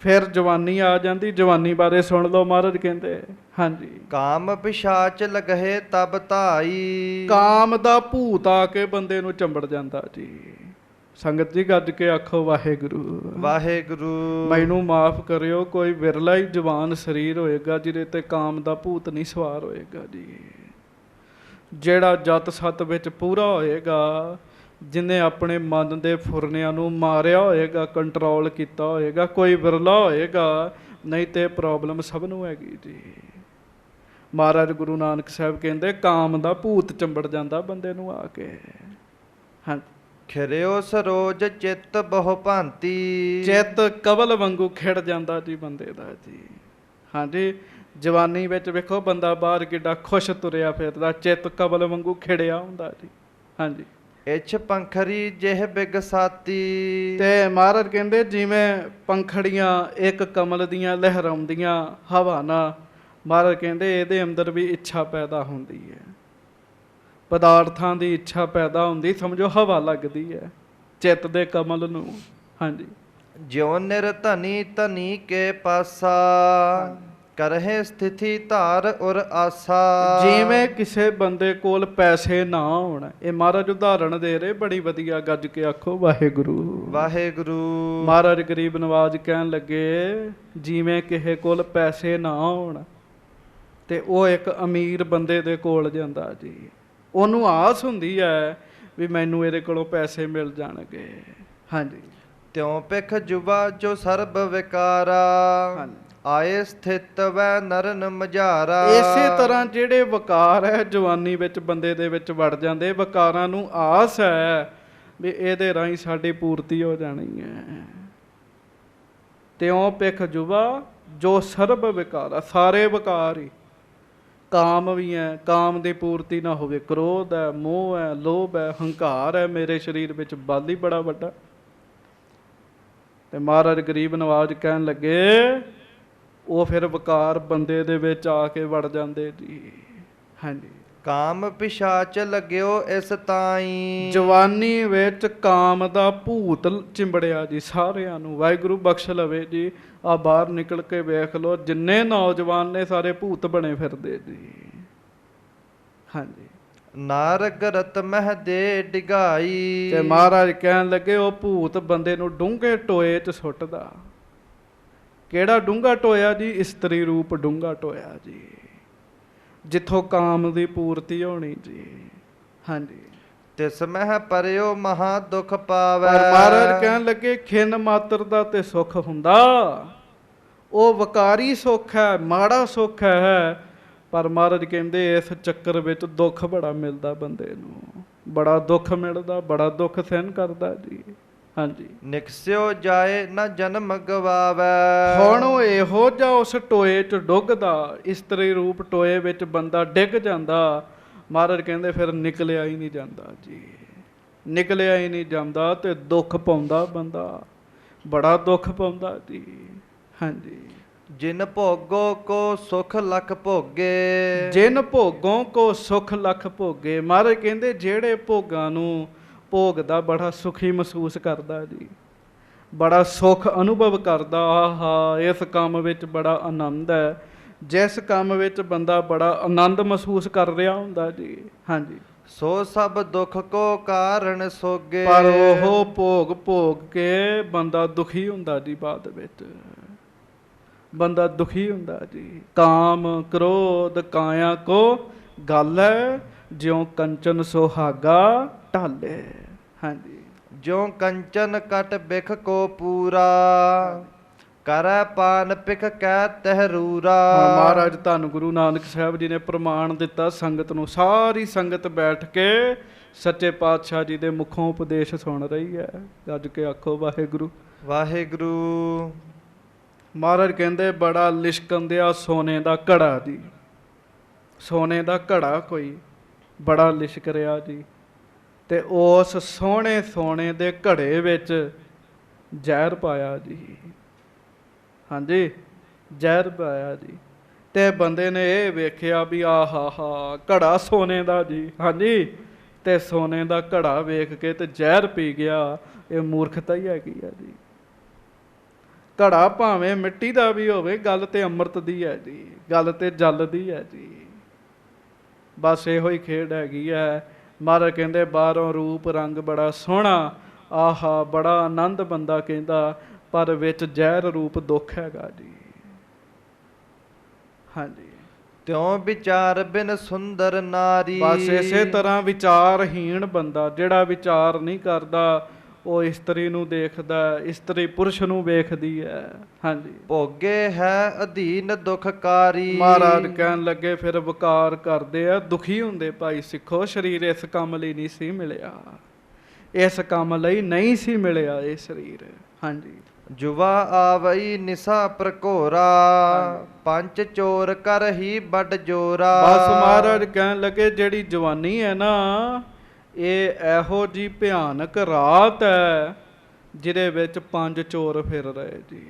ਫਿਰ ਜਵਾਨੀ ਆ ਜਾਂਦੀ। ਜਵਾਨੀ ਬਾਰੇ ਸੁਣ ਲਓ, ਮਹਾਰਾਜ ਕਹਿੰਦੇ ਹਾਂਜੀ, ਕਾਮ ਪਿਸ਼ਾਚ ਲਗਹਿ ਤਬ ਧਾਈ। ਕਾਮ ਦਾ ਭੂਤ ਆ ਕੇ ਬੰਦੇ ਨੂੰ ਚੰਬੜ ਜਾਂਦਾ ਜੀ। ਸੰਗਤ ਜੀ ਗੱਜ ਕੇ ਆਖੋ ਵਾਹਿਗੁਰੂ ਵਾਹਿਗੁਰੂ। ਮੈਨੂੰ ਮਾਫ ਕਰਿਓ, ਕੋਈ ਵਿਰਲਾ ਹੀ ਜਵਾਨ ਸਰੀਰ ਹੋਏਗਾ ਜਿਹਦੇ ਤੇ ਕਾਮ ਦਾ ਭੂਤ ਨਹੀਂ ਸਵਾਰ ਹੋਏਗਾ ਜੀ। ਜਿਹੜਾ ਜਤ ਸਤ ਵਿੱਚ ਪੂਰਾ ਹੋਏਗਾ, ਜਿਹਨੇ ਆਪਣੇ ਮਨ ਦੇ ਫੁਰਨਿਆਂ ਨੂੰ ਮਾਰਿਆ ਹੋਏਗਾ, ਕੰਟਰੋਲ ਕੀਤਾ ਹੋਏਗਾ, ਕੋਈ ਵਿਰਲਾ ਹੋਏਗਾ, ਨਹੀਂ ਤੇ ਪ੍ਰੋਬਲਮ ਸਭ ਨੂੰ ਹੈਗੀ ਜੀ। ਮਹਾਰਾਜ ਗੁਰੂ ਨਾਨਕ ਸਾਹਿਬ ਕਹਿੰਦੇ ਕਾਮ ਦਾ ਭੂਤ ਚੰਬੜ ਜਾਂਦਾ ਬੰਦੇ ਨੂੰ ਆ ਕੇ। ਹਾਂ, ਖਿਰਿਓ ਸਰੋਜ ਚਿੱਤ ਬਹੁ ਭਾਂਤੀ। ਚਿੱਤ ਕਵਲ ਵਾਂਗੂ ਖਿੜ ਜਾਂਦਾ ਜੀ ਬੰਦੇ ਦਾ ਜੀ। ਹਾਂਜੀ, ਜਵਾਨੀ ਵਿੱਚ ਵੇਖੋ ਬੰਦਾ ਬਾਹਰ ਕਿੱਡਾ ਖੁਸ਼ ਤੁਰਿਆ ਫਿਰਦਾ, ਚਿੱਤ ਕਵਲ ਵਾਂਗੂ ਖਿੜਿਆ ਹੁੰਦਾ ਜੀ। ਹਾਂਜੀ, ਇਛ ਪੰਖਰੀ ਜਿਹ ਬਿਗਸਾਤੀ। ਤੇ ਮਹਾਰਾਜ ਕਹਿੰਦੇ ਜਿਵੇਂ ਪੰਖੜੀਆਂ ਇੱਕ ਕਮਲ ਦੀਆਂ ਲਹਿਰਾਉਂਦੀਆਂ ਹਵਾ ਨਾਲ, ਮਹਾਰਾਜ ਕਹਿੰਦੇ ਇਹਦੇ ਅੰਦਰ ਵੀ ਇੱਛਾ ਪੈਦਾ ਹੁੰਦੀ ਹੈ, ਪਦਾਰਥਾਂ ਦੀ ਇੱਛਾ ਪੈਦਾ ਹੁੰਦੀ, ਸਮਝੋ ਹਵਾ ਲੱਗਦੀ ਹੈ ਚਿੱਤ ਦੇ ਕਮਲ ਨੂੰ। ਹਾਂਜੀ, ਜਿਉ ਨਿਰਧਨੀ ਧਨੀ ਕੇ ਪਾਸਾ। ਕਰਹਿ ਸਥਿਤੀ ਧਾਰ ਉਰ ਆਸਾ। ਜਿਵੇਂ ਕਿਸੇ ਬੰਦੇ ਕੋਲ ਪੈਸੇ ਨਾ ਹੋਣ, ਇਹ ਮਹਾਰਾਜ ਉਦਾਹਰਣ ਦੇ ਰਹੇ, ਬੜੀ ਵਧੀਆ, ਗੱਜ ਕੇ ਆਖੋ ਵਾਹਿਗੁਰੂ ਵਾਹਿਗੁਰੂ। ਮਹਾਰਾਜ ਗਰੀਬ ਨਵਾਜ ਕਹਿਣ ਲੱਗੇ ਜਿਵੇਂ ਕਿਸੇ ਕੋਲ ਪੈਸੇ ਨਾ ਹੋਣ ਤੇ ਉਹ ਇੱਕ ਅਮੀਰ ਬੰਦੇ ਦੇ ਕੋਲ ਜਾਂਦਾ ਜੀ, ਉਹਨੂੰ ਆਸ ਹੁੰਦੀ ਹੈ ਵੀ ਮੈਨੂੰ ਇਹਦੇ ਕੋਲੋਂ ਪੈਸੇ ਮਿਲ ਜਾਣਗੇ। ਹਾਂਜੀ, ਤਿਉ ਪਿਖ ਜੁਬਾ ਜੋ ਸਰਬ ਵਿਕਾਰਾ। ਆਏ ਸਥਿਤ ਵੈ ਨਰਨ ਮਝਾਰਾ। ਇਸੇ ਤਰ੍ਹਾਂ ਜਿਹੜੇ ਵਕਾਰ ਹੈ ਜਵਾਨੀ ਵਿੱਚ ਬੰਦੇ ਦੇ ਵਿੱਚ ਵੜ ਜਾਂਦੇ, ਵਕਾਰਾਂ ਨੂੰ ਆਸ ਹੈ ਵੀ ਇਹਦੇ ਰਾਹੀਂ ਸਾਡੀ ਪੂਰਤੀ ਹੋ ਜਾਣੀ ਹੈ। ਤਿਉ ਪਿਖ ਜੁਬਾ ਜੋ ਸਰਬ ਵਿਕਾਰਾ, ਸਾਰੇ ਵਕਾਰ ਹੀ, ਕਾਮ ਵੀ ਹੈ, ਕਾਮ ਦੀ ਪੂਰਤੀ ਨਾ ਹੋਵੇ, ਕ੍ਰੋਧ ਹੈ, ਮੋਹ ਹੈ, ਲੋਭ ਹੈ, ਹੰਕਾਰ ਹੈ, ਮੇਰੇ ਸਰੀਰ ਵਿੱਚ ਬਲ ਹੀ ਬੜਾ ਵੱਡਾ। ਤੇ ਮਹਾਰਾਜ ਗਰੀਬ ਨਵਾਜ ਕਹਿਣ ਲੱਗੇ ਉਹ ਫਿਰ ਵਕਾਰ ਬੰਦੇ ਦੇ ਵਿੱਚ ਆ ਕੇ ਵੜ ਜਾਂਦੇ ਜੀ। ਹਾਂਜੀ, ਕਾਮ ਪਿਸ਼ਾਚ ਲੱਗਿਓ ਇਸ ਤਾਈ। ਜਵਾਨੀ ਵਿੱਚ ਕਾਮ ਦਾ ਭੂਤ ਚਿੰਬੜਿਆ ਜੀ ਸਾਰਿਆਂ ਨੂੰ। ਵਾਹਿਗੁਰੂ ਬਖਸ਼ ਲਵੇ ਜੀ। ਆ ਬਾਹਰ ਨਿਕਲ ਕੇ ਵੇਖ ਲਓ, ਜਿੰਨੇ ਨੌਜਵਾਨ ਨੇ ਸਾਰੇ ਭੂਤ ਬਣੇ ਫਿਰਦੇ ਜੀ। ਹਾਂਜੀ, ਨਾਰਗ ਰਤ ਮਹਿ ਦੇ ਡਿਗਾਈ। ਤੇ ਮਹਾਰਾਜ ਕਹਿਣ ਲੱਗੇ ਉਹ ਭੂਤ ਬੰਦੇ ਨੂੰ ਡੂੰਘੇ ਟੋਏ 'ਚ ਸੁੱਟਦਾ। ਕਿਹੜਾ ਡੂੰਘਾ ਟੋਇਆ ਜੀ? ਇਸਤਰੀ ਰੂਪ ਡੂੰਘਾ ਟੋਇਆ ਜੀ, ਜਿੱਥੋਂ ਕਾਮ ਦੀ ਪੂਰਤੀ ਹੋਣੀ ਜੀ। ਹਾਂਜੀ, ਤਿਸ ਮਹਿ ਪਰਿਓ ਮਹਾ ਦੁਖ ਪਾਵੈ। ਪਰ ਮਹਾਰਾਜ ਕਹਿਣ ਲੱਗੇ ਖਿੰਨ ਮਾਤਰ ਦਾ ਤੇ ਸੁੱਖ ਹੁੰਦਾ, ਉਹ ਵਕਾਰੀ ਸੁੱਖ ਹੈ, ਮਾੜਾ ਸੁੱਖ ਹੈ। ਪਰ ਮਹਾਰਾਜ ਕਹਿੰਦੇ ਇਸ ਚੱਕਰ ਵਿੱਚ ਦੁੱਖ ਬੜਾ ਮਿਲਦਾ ਬੰਦੇ ਨੂੰ, ਬੜਾ ਦੁੱਖ ਮਿਲਦਾ, ਬੜਾ ਦੁੱਖ ਸਹਿਣ ਕਰਦਾ ਜੀ। ਹਾਂਜੀ, ਨਿਕਸਿਓ ਜਾਏ ਨਾ ਜਨਮ ਗਵਾਵੈ। ਹੁਣ ਉਹ ਇਹੋ ਜਿਹਾ ਉਸ ਟੋਏ 'ਚ ਡੁੱਗਦਾ, ਇਸਤਰੀ ਰੂਪ ਟੋਏ ਵਿੱਚ ਬੰਦਾ ਡਿੱਗ ਜਾਂਦਾ। ਮਹਾਰਾਜ ਕਹਿੰਦੇ ਫਿਰ ਨਿਕਲਿਆ ਹੀ ਨਹੀਂ ਜਾਂਦਾ ਜੀ, ਨਿਕਲਿਆ ਹੀ ਨਹੀਂ ਜਾਂਦਾ ਤੇ ਦੁੱਖ ਪਾਉਂਦਾ ਬੰਦਾ, ਬੜਾ ਦੁੱਖ ਪਾਉਂਦਾ ਜੀ। ਹਾਂਜੀ, ਜਿਨ ਭੋਗੋ ਕੋ ਸੁਖ ਲਖ ਭੋਗੇ। ਜਿਨ ਭੋਗੋਂ ਕੋ ਸੁਖ ਲਖ ਭੋਗੇ। ਮਹਾਰਾਜ ਕਹਿੰਦੇ ਜਿਹੜੇ ਭੋਗਾਂ ਨੂੰ ਭੋਗਦਾ ਬੜਾ ਸੁਖੀ ਮਹਿਸੂਸ ਕਰਦਾ ਜੀ, ਬੜਾ ਸੁੱਖ ਅਨੁਭਵ ਕਰਦਾ। ਆਹਾ, ਇਸ ਕੰਮ ਵਿੱਚ ਬੜਾ ਆਨੰਦ ਹੈ, ਜਿਸ ਕੰਮ ਵਿੱਚ ਬੰਦਾ ਬੜਾ ਆਨੰਦ ਮਹਿਸੂਸ ਕਰ ਰਿਹਾ ਹੁੰਦਾ ਜੀ। ਹਾਂਜੀ, ਸੋ ਸਭ ਦੁੱਖ ਕੋ ਕਾਰਨ ਸੋਗੇ। ਪਰ ਉਹ ਭੋਗ ਭੋਗ ਕੇ ਬੰਦਾ ਦੁਖੀ ਹੁੰਦਾ ਜੀ, ਬਾਅਦ ਵਿੱਚ ਬੰਦਾ ਦੁਖੀ ਹੁੰਦਾ ਜੀ। ਕਾਮ ਕ੍ਰੋਧ ਕਾਇਆ ਕੋ ਗੱਲ ਹੈ, ਜਿਉ ਕੰਚਨ ਸੁਹਾਗਾ ਢਾਲੇ। ਹਾਂਜੀ, ਜਿਉ ਕੰਚਨ ਕਟ ਬਿਖ ਕੋ ਪੂਰਾ। ਕਰੈ ਪਾਨ ਪਿਖ ਕੈ ਤਹਿਰੂਰਾ। ਮਹਾਰਾਜ ਧੰਨ ਗੁਰੂ ਨਾਨਕ ਸਾਹਿਬ ਜੀ ਨੇ ਪ੍ਰਮਾਣ ਦਿੱਤਾ ਸੰਗਤ ਨੂੰ। ਸਾਰੀ ਸੰਗਤ ਬੈਠ ਕੇ ਸੱਚੇ ਪਾਤਸ਼ਾਹ ਜੀ ਦੇ ਮੁਖੋਂ ਉਪਦੇਸ਼ ਸੁਣ ਰਹੀ ਹੈ। ਗੱਜ ਕੇ ਆਖੋ ਵਾਹਿਗੁਰੂ ਵਾਹਿਗੁਰੂ। ਮਹਾਰਾਜ ਕਹਿੰਦੇ ਬੜਾ ਲਿਸ਼ਕੰਦਿਆ ਸੋਨੇ ਦਾ ਘੜਾ ਜੀ, ਸੋਨੇ ਦਾ ਘੜਾ ਕੋਈ ਬੜਾ ਲਿਸ਼ਕ ਰਿਹਾ ਜੀ। ਤੇ ਉਸ ਸੋਹਣੇ ਸੋਨੇ ਦੇ ਘੜੇ ਵਿੱਚ ਜ਼ਹਿਰ ਪਾਇਆ ਜੀ। ਹਾਂਜੀ, ਜ਼ਹਿਰ ਪਾਇਆ ਜੀ। ਤੇ ਬੰਦੇ ਨੇ ਇਹ ਵੇਖਿਆ ਵੀ ਆਹਾ ਹਾ ਘੜਾ ਸੋਨੇ ਦਾ ਜੀ। ਹਾਂਜੀ, ਤੇ ਸੋਨੇ ਦਾ ਘੜਾ ਵੇਖ ਕੇ ਤੇ ਜ਼ਹਿਰ ਪੀ ਗਿਆ। ਇਹ ਮੂਰਖਤਾ ਹੀ ਹੈਗੀ ਆ ਜੀ। ਘੜਾ ਭਾਵੇਂ ਮਿੱਟੀ ਦਾ ਵੀ ਹੋਵੇ, ਗੱਲ ਤੇ ਅੰਮ੍ਰਿਤ ਦੀ ਹੈ ਜੀ, ਗੱਲ ਤੇ ਜਲ ਦੀ ਹੈ ਜੀ। ਬਸ ਇਹੋ ਹੀ ਖੇਡ ਹੈਗੀ ਹੈ। ਮਹਾਰਾਜ ਕਹਿੰਦੇ ਬਾਹਰੋਂ ਰੂਪ ਰੰਗ ਬੜਾ ਸੋਹਣਾ, ਆਹਾ ਬੜਾ ਆਨੰਦ ਬੰਦਾ ਕਹਿੰਦਾ, ਪਰ ਵਿੱਚ ਜ਼ਹਿਰ ਰੂਪ ਦੁੱਖ ਹੈਗਾ ਜੀ। ਹਾਂਜੀ, ਤਿਉ ਵਿਚਾਰ ਬਿਨ ਸੁੰਦਰ ਨਾਰੀ। ਬਸ ਇਸੇ ਤਰ੍ਹਾਂ ਵਿਚਾਰਹੀਣ ਬੰਦਾ, ਜਿਹੜਾ ਵਿਚਾਰ ਨਹੀਂ ਕਰਦਾ, ਉਹ ਇਸਤਰੀ ਨੂੰ ਦੇਖਦਾ, ਇਸਤਰੀ ਪੁਰਸ਼ ਨੂੰ ਵੇਖਦੀ ਹੈ। ਹਾਂਜੀ, ਭੋਗੇ ਹੈ ਅਧੀਨ ਦੁਖਕਾਰੀ। ਮਹਾਰਾਜ ਕਹਿਣ ਲੱਗੇ ਫਿਰ ਵਕਾਰ ਕਰਦੇ ਆ, ਦੁਖੀ ਹੁੰਦੇ। ਭਾਈ ਸਿੱਖੋ, ਸਰੀਰ ਇਸ ਕੰਮ ਲਈ ਨਹੀਂ ਸੀ ਮਿਲਿਆ, ਇਸ ਕੰਮ ਲਈ ਨਹੀਂ ਸੀ ਮਿਲਿਆ ਇਹ ਸਰੀਰ। ਹਾਂਜੀ, ਜੁਵਾ ਆਵਈ ਨਿਸਾ ਪ੍ਰਘੋਰਾ। ਪੰਜ ਚੋਰ ਕਰ ਹੀ ਵੱਡ ਜੋਰਾ। ਬਸ ਮਹਾਰਾਜ ਕਹਿਣ ਲੱਗੇ ਜਿਹੜੀ ਜਵਾਨੀ ਹੈ ਨਾ, ਇਹ ਇਹੋ ਜੀ ਭਿਆਨਕ ਰਾਤ ਹੈ ਜਿਹਦੇ ਵਿੱਚ ਪੰਜ ਚੋਰ ਫਿਰ ਰਹੇ ਜੀ।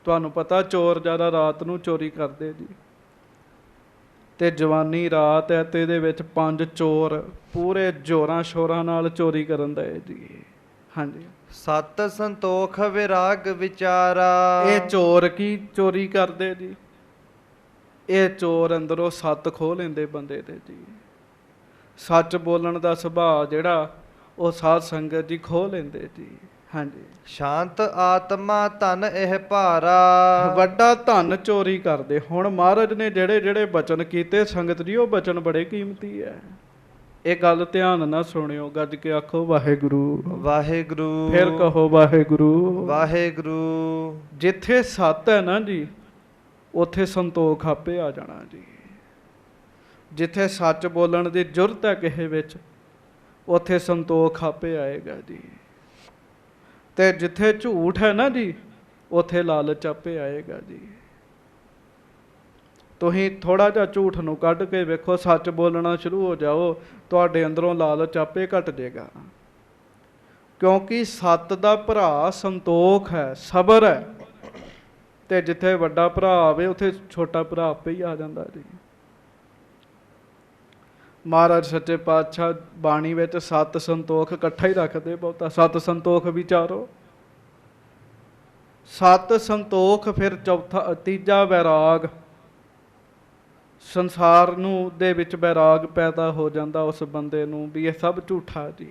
ਤੁਹਾਨੂੰ ਪਤਾ ਚੋਰ ਜ਼ਿਆਦਾ ਰਾਤ ਨੂੰ ਚੋਰੀ ਕਰਦੇ ਜੀ। ਤੇ ਜਵਾਨੀ ਰਾਤ ਹੈ ਤੇ ਇਹਦੇ ਵਿੱਚ ਪੰਜ ਚੋਰ ਪੂਰੇ ਜ਼ੋਰਾਂ ਸ਼ੋਰਾਂ ਨਾਲ ਚੋਰੀ ਕਰਨ ਦੇ ਜੀ। ਹਾਂਜੀ, ਸਤ ਸੰਤੋਖ ਵਿਰਾਗ ਵਿਚਾਰਾ। ਇਹ ਚੋਰ ਕੀ ਚੋਰੀ ਕਰਦੇ ਜੀ? ਇਹ ਚੋਰ ਅੰਦਰੋਂ ਸੱਤ ਖੋਹ ਲੈਂਦੇ ਬੰਦੇ ਦੇ ਜੀ। ਸੱਚ ਬੋਲਣ ਦਾ ਸੁਭਾਅ ਜਿਹੜਾ ਉਹ ਸਾਧ ਸੰਗਤ ਜੀ ਖੋਹ ਲੈਂਦੇ ਜੀ। ਹਾਂਜੀ, ਸ਼ਾਂਤ ਆਤਮਾ ਧਨ ਇਹ ਭਾਰਾ। ਵੱਡਾ ਧਨ ਚੋਰੀ ਕਰਦੇ। ਹੁਣ ਮਹਾਰਾਜ ਨੇ ਜਿਹੜੇ ਜਿਹੜੇ ਬਚਨ ਕੀਤੇ ਸੰਗਤ ਜੀ, ਉਹ ਬਚਨ ਬੜੇ ਕੀਮਤੀ ਹੈ। ਇਹ ਗੱਲ ਧਿਆਨ ਨਾਲ ਸੁਣਿਓ, ਗੱਜ ਕੇ ਆਖੋ ਵਾਹਿਗੁਰੂ ਵਾਹਿਗੁਰੂ। ਫਿਰ ਕਹੋ ਵਾਹਿਗੁਰੂ ਵਾਹਿਗੁਰੂ। ਜਿੱਥੇ ਸੱਤ ਹੈ ਨਾ ਜੀ, ਉੱਥੇ ਸੰਤੋਖ ਆਪੇ ਆ ਜਾਣਾ ਜੀ। ਜਿੱਥੇ ਸੱਚ ਬੋਲਣ ਦੀ ਜੁਰਤ ਹੈ ਕਿਸੇ ਵਿੱਚ, ਉੱਥੇ ਸੰਤੋਖ ਆਪੇ ਆਏਗਾ ਜੀ। ਤੇ ਜਿੱਥੇ ਝੂਠ ਹੈ ਨਾ ਜੀ, ਉੱਥੇ ਲਾਲਚ ਆਪੇ ਆਏਗਾ ਜੀ। ਤੁਸੀਂ ਥੋੜਾ ਜਿਹਾ ਝੂਠ ਨੂੰ ਕੱਢ ਕੇ ਵੇਖੋ, ਸੱਚ ਬੋਲਣਾ ਸ਼ੁਰੂ ਹੋ ਜਾਓ, ਤੁਹਾਡੇ ਅੰਦਰੋਂ ਲਾਲਚ ਆਪੇ ਘਟ ਜਾਏਗਾ। ਕਿਉਂਕਿ ਸੱਤ ਦਾ ਭਰਾ ਸੰਤੋਖ ਹੈ, ਸਬਰ ਹੈ, ਤੇ ਜਿੱਥੇ ਵੱਡਾ ਭਰਾ ਆਵੇ ਉੱਥੇ ਛੋਟਾ ਭਰਾ ਆਪੇ ਹੀ ਆ ਜਾਂਦਾ ਜੀ। ਮਹਾਰਾਜ ਸੱਚੇ ਪਾਤਸ਼ਾਹ ਬਾਣੀ ਵਿੱਚ ਸੱਤ ਸੰਤੋਖ ਇਕੱਠਾ ਹੀ ਰੱਖਦੇ, ਬਹੁਤਾ ਸੱਤ ਸੰਤੋਖ ਵਿਚਾਰੋ। ਸੱਤ ਸੰਤੋਖ, ਫਿਰ ਚੌਥਾ ਤੀਜਾ ਵੈਰਾਗ। ਸੰਸਾਰ ਨੂੰ ਦੇ ਵਿੱਚ ਵੈਰਾਗ ਪੈਦਾ ਹੋ ਜਾਂਦਾ ਉਸ ਬੰਦੇ ਨੂੰ ਵੀ ਇਹ ਸਭ ਝੂਠਾ ਜੀ।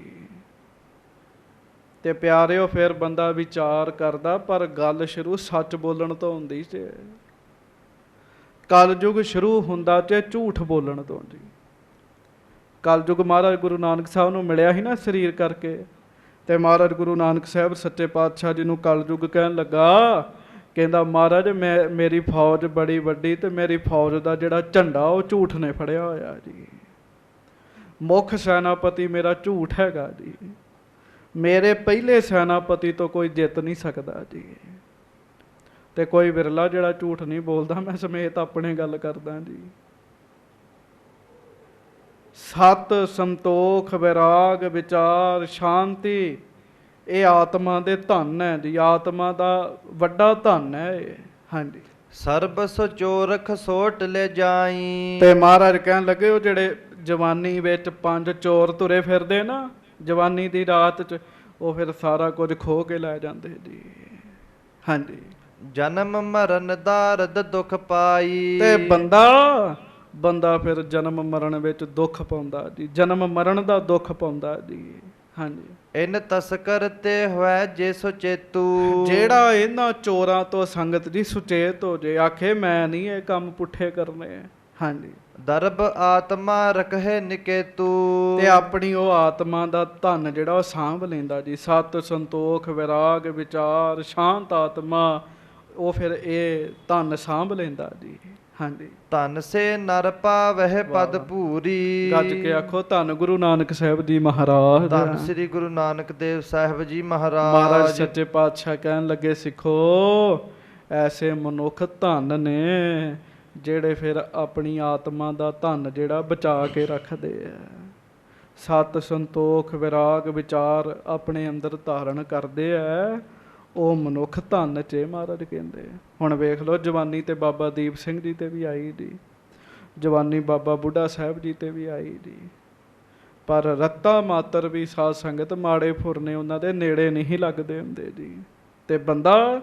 ਤੇ ਪਿਆਰਿਓ ਫਿਰ ਬੰਦਾ ਵਿਚਾਰ ਕਰਦਾ, ਪਰ ਗੱਲ ਸ਼ੁਰੂ ਸੱਚ ਬੋਲਣ ਤੋਂ ਹੁੰਦੀ ਜੇ। ਕਲਯੁਗ ਸ਼ੁਰੂ ਹੁੰਦਾ ਜੇ ਝੂਠ ਬੋਲਣ ਤੋਂ ਜੀ। ਕਲਯੁਗ ਮਹਾਰਾਜ ਗੁਰੂ ਨਾਨਕ ਸਾਹਿਬ ਨੂੰ ਮਿਲਿਆ ਸੀ ਨਾ ਸਰੀਰ ਕਰਕੇ, ਤੇ ਮਹਾਰਾਜ ਗੁਰੂ ਨਾਨਕ ਸਾਹਿਬ ਸੱਚੇ ਪਾਤਸ਼ਾਹ ਜੀ ਨੂੰ ਕਲਯੁਗ ਕਹਿਣ ਲੱਗਾ, ਕਹਿੰਦਾ ਮਹਾਰਾਜ ਮੇਰੀ ਫੌਜ ਬੜੀ ਵੱਡੀ, ਤੇ ਮੇਰੀ ਫੌਜ ਦਾ ਜਿਹੜਾ ਝੰਡਾ ਉਹ ਝੂਠ ਨੇ ਫੜਿਆ ਹੋਇਆ ਜੀ। ਮੁੱਖ ਸੈਨਾਪਤੀ ਮੇਰਾ ਝੂਠ ਹੈਗਾ ਜੀ। ਮੇਰੇ ਪਹਿਲੇ ਸੈਨਾਪਤੀ ਤੋਂ ਕੋਈ ਜਿੱਤ ਨਹੀਂ ਸਕਦਾ ਜੀ। ਤੇ ਕੋਈ ਵਿਰਲਾ ਜਿਹੜਾ ਝੂਠ ਨਹੀਂ ਬੋਲਦਾ, ਮੈਂ ਸਮੇਤ ਆਪਣੇ ਗੱਲ ਕਰਦਾ ਜੀ। ਸਤ, ਸੰਤੋਖ, ਵਿਰਾਗ, ਵਿਚਾਰ, ਸ਼ਾਂਤੀ, ਇਹ ਆਤਮਾ ਦੇ ਧਨ ਹੈ ਜੀ। ਆਤਮਾ ਦਾ ਵੱਡਾ ਧਨ ਹੈ ਇਹ। ਹਾਂਜੀ। ਸਰਬ ਸਚੋਰਖ ਸੋਟ ਲੈ ਜਾਈ। ਤੇ ਮਹਾਰਾਜ ਕਹਿਣ ਲੱਗੇ, ਉਹ ਜਿਹੜੇ ਜਵਾਨੀ ਵਿੱਚ 5 ਚੋਰ ਤੁਰੇ ਫਿਰਦੇ ਨਾ ਜਵਾਨੀ ਦੀ ਰਾਤ 'ਚ, ਉਹ ਫਿਰ ਸਾਰਾ ਕੁਝ ਖੋਹ ਕੇ ਲੈ ਜਾਂਦੇ ਜੀ। ਹਾਂਜੀ। ਜਨਮ ਮਰਨ ਦਾਰਦ ਦੁਖ ਪਾਈ। ਤੇ ਬੰਦਾ ਫਿਰ ਜਨਮ ਮਰਨ ਵਿੱਚ ਦੁੱਖ ਪਾਉਂਦਾ ਜੀ। ਜਨਮ ਮਰਨ ਦਾ ਦੁੱਖ ਪਾਉਂਦਾ ਜੀ। ਹਾਂਜੀ। ਇਨ ਤਸਕਰ ਤੇ ਹੋਇ ਜੇ ਸੁਚੇਤੂ। ਜਿਹੜਾ ਇਹਨਾਂ ਚੋਰਾਂ ਤੋਂ ਸੰਗਤ ਜੀ ਸੁਚੇਤ ਹੋ ਜੇ, ਆਖੇ ਮੈਂ ਨਹੀਂ ਇਹ ਕੰਮ ਪੁੱਠੇ ਕਰਨੇ। ਹਾਂਜੀ। ਦਰਬ ਆਤਮਾ ਰਖੇ ਨਿਕੇਤੂ। ਤੇ ਆਪਣੀ ਉਹ ਆਤਮਾ ਦਾ ਧਨ ਜਿਹੜਾ ਉਹ ਸਾਂਭ ਲੈਂਦਾ ਜੀ। ਸਤ, ਸੰਤੋਖ, ਵਿਰਾਗ, ਵਿਚਾਰ, ਸ਼ਾਂਤ ਆਤਮਾ, ਉਹ ਫਿਰ ਇਹ ਧਨ ਸਾਂਭ ਲੈਂਦਾ ਜੀ। ਹਾਂਜੀ। ਧਨ ਸੇ ਨਰ ਪਾਵਹਿ ਪਦ ਭੂਰੀ। ਗੱਜ ਕੇ ਆਖੋ ਧੰਨ ਗੁਰੂ ਨਾਨਕ ਸਾਹਿਬ ਜੀ ਮਹਾਰਾਜ। ਧੰਨ ਸ੍ਰੀ ਗੁਰੂ ਨਾਨਕ ਦੇਵ ਸਾਹਿਬ ਜੀ ਮਹਾਰਾਜ। ਮਹਾਰਾਜ ਸੱਚੇ ਪਾਤਸ਼ਾਹ ਕਹਿਣ ਲੱਗੇ, ਸਿੱਖੋ ਐਸੇ ਮਨੁੱਖ ਧੰਨ ਨੇ ਜਿਹੜੇ ਫਿਰ ਆਪਣੀ ਆਤਮਾ ਦਾ ਧਨ ਜਿਹੜਾ ਬਚਾ ਕੇ ਰੱਖਦੇ ਆ। ਸਤ, ਸੰਤੋਖ, ਵਿਰਾਗ, ਵਿਚਾਰ ਆਪਣੇ ਅੰਦਰ ਧਾਰਨ ਕਰਦੇ ਆ, ਉਹ ਮਨੁੱਖ ਧੰਨ 'ਚ ਮਹਾਰਾਜ ਕਹਿੰਦੇ। ਹੁਣ ਵੇਖ ਲਓ, ਜਵਾਨੀ ਤੇ ਬਾਬਾ ਦੀਪ ਸਿੰਘ ਜੀ ਤੇ ਵੀ ਆਈ ਜੀ, ਜਵਾਨੀ ਬਾਬਾ ਬੁੱਢਾ ਸਾਹਿਬ ਜੀ ਤੇ ਵੀ ਆਈ ਜੀ। ਪਰ ਰੱਤਾ ਮਾਤਰ ਵੀ ਸਾਧ ਸੰਗਤ ਮਾੜੇ ਫੁਰਨੇ ਉਹਨਾਂ ਦੇ ਨੇੜੇ ਨਹੀਂ ਲੱਗਦੇ ਹੁੰਦੇ ਜੀ। ਤੇ ਬੰਦਾ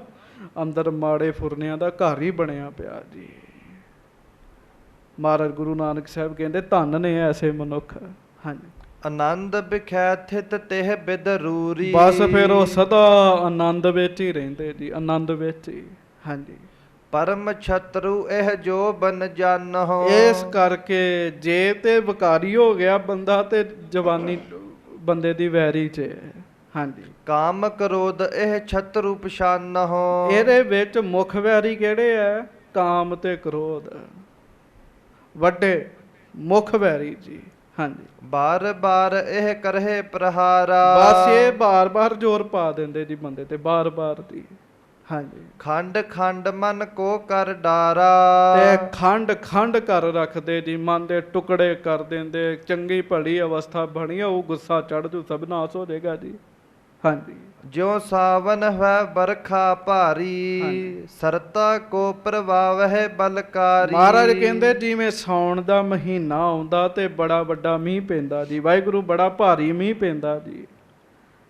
ਅੰਦਰ ਮਾੜੇ ਫੁਰਨਿਆਂ ਦਾ ਘਰ ਹੀ ਬਣਿਆ ਪਿਆ ਜੀ। ਮਹਾਰਾਜ ਗੁਰੂ ਨਾਨਕ ਸਾਹਿਬ ਕਹਿੰਦੇ ਧੰਨ ਨੇ ਐਸੇ ਮਨੁੱਖ। ਹਾਂਜੀ। ਆਨੰਦ ਬਿਖੈ ਥਿਤ ਤਿਹ ਬਿਦਰੂਰੀ। ਬਸ ਫਿਰ ਉਹ ਸਦਾ ਆਨੰਦ ਵਿੱਚ ਹੀ ਰਹਿੰਦੇ ਜੀ, ਆਨੰਦ ਵਿੱਚ ਹੀ। ਹਾਂਜੀ। ਪਰਮ ਛਤਰੂ ਇਹ ਜੋ ਬਨ ਜਾਨਹੁ। ਇਸ ਕਰਕੇ ਜੇ ਤੇ ਵਿਕਾਰੀ ਹੋ ਗਿਆ ਬੰਦਾ ਤੇ ਜਵਾਨੀ ਬੰਦੇ ਦੀ ਵੈਰੀ 'ਚ। ਹਾਂਜੀ। ਕਾਮ ਕ੍ਰੋਧ ਇਹ ਛਤਰੂ ਪਛਾਨਹੁ। ਇਹਦੇ ਵਿੱਚ ਮੁੱਖ ਵੈਰੀ ਕਿਹੜੇ ਆ? ਕਾਮ ਤੇ ਕ੍ਰੋਧ, ਵੱਡੇ ਮੁੱਖ ਵੈਰੀ ਜੀ। ਹਾਂਜੀ। ਬਾਰ ਬਾਰ ਇਹ ਕਰਹਿ ਪ੍ਰਹਾਰਾ। ਬਸ ਇਹ ਬਾਰ ਬਾਰ ਜ਼ੋਰ ਪਾ ਦਿੰਦੇ ਜੀ ਬੰਦੇ ਤੇ, ਬਾਰ ਬਾਰ ਦੀ। ਹਾਂਜੀ। ਖੰਡ ਖੰਡ ਮਨ ਕੋ ਕਰ ਡਾਰਾ। ਤੇ ਖੰਡ ਖੰਡ ਕਰ ਰੱਖਦੇ ਜੀ, ਮਨ ਦੇ ਟੁਕੜੇ ਕਰ ਦਿੰਦੇ। ਚੰਗੀ ਭਲੀ ਅਵਸਥਾ ਬਣੀ ਉਹ ਗੁੱਸਾ ਚੜ ਜੂ, ਸਭ ਨਾਸ ਹੋ ਜਾਏਗਾ ਜੀ। ਹਾਂਜੀ। ਜਿਉ ਸਾਵਨ ਹੈ ਬਰਖਾ ਭਾਰੀ। ਸਰਤਾ ਕੋ ਪ੍ਰਵਾਵਹਿ ਬਲਕਾਰੀ। ਮਹਾਰਾਜ ਕਹਿੰਦੇ ਜਿਵੇਂ ਸਾਉਣ ਦਾ ਮਹੀਨਾ ਆਉਂਦਾ ਤੇ ਬੜਾ ਵੱਡਾ ਮੀਂਹ ਪੈਂਦਾ ਜੀ। ਵਾਹਿਗੁਰੂ ਬੜਾ ਭਾਰੀ ਮੀਂਹ ਪੈਂਦਾ ਜੀ।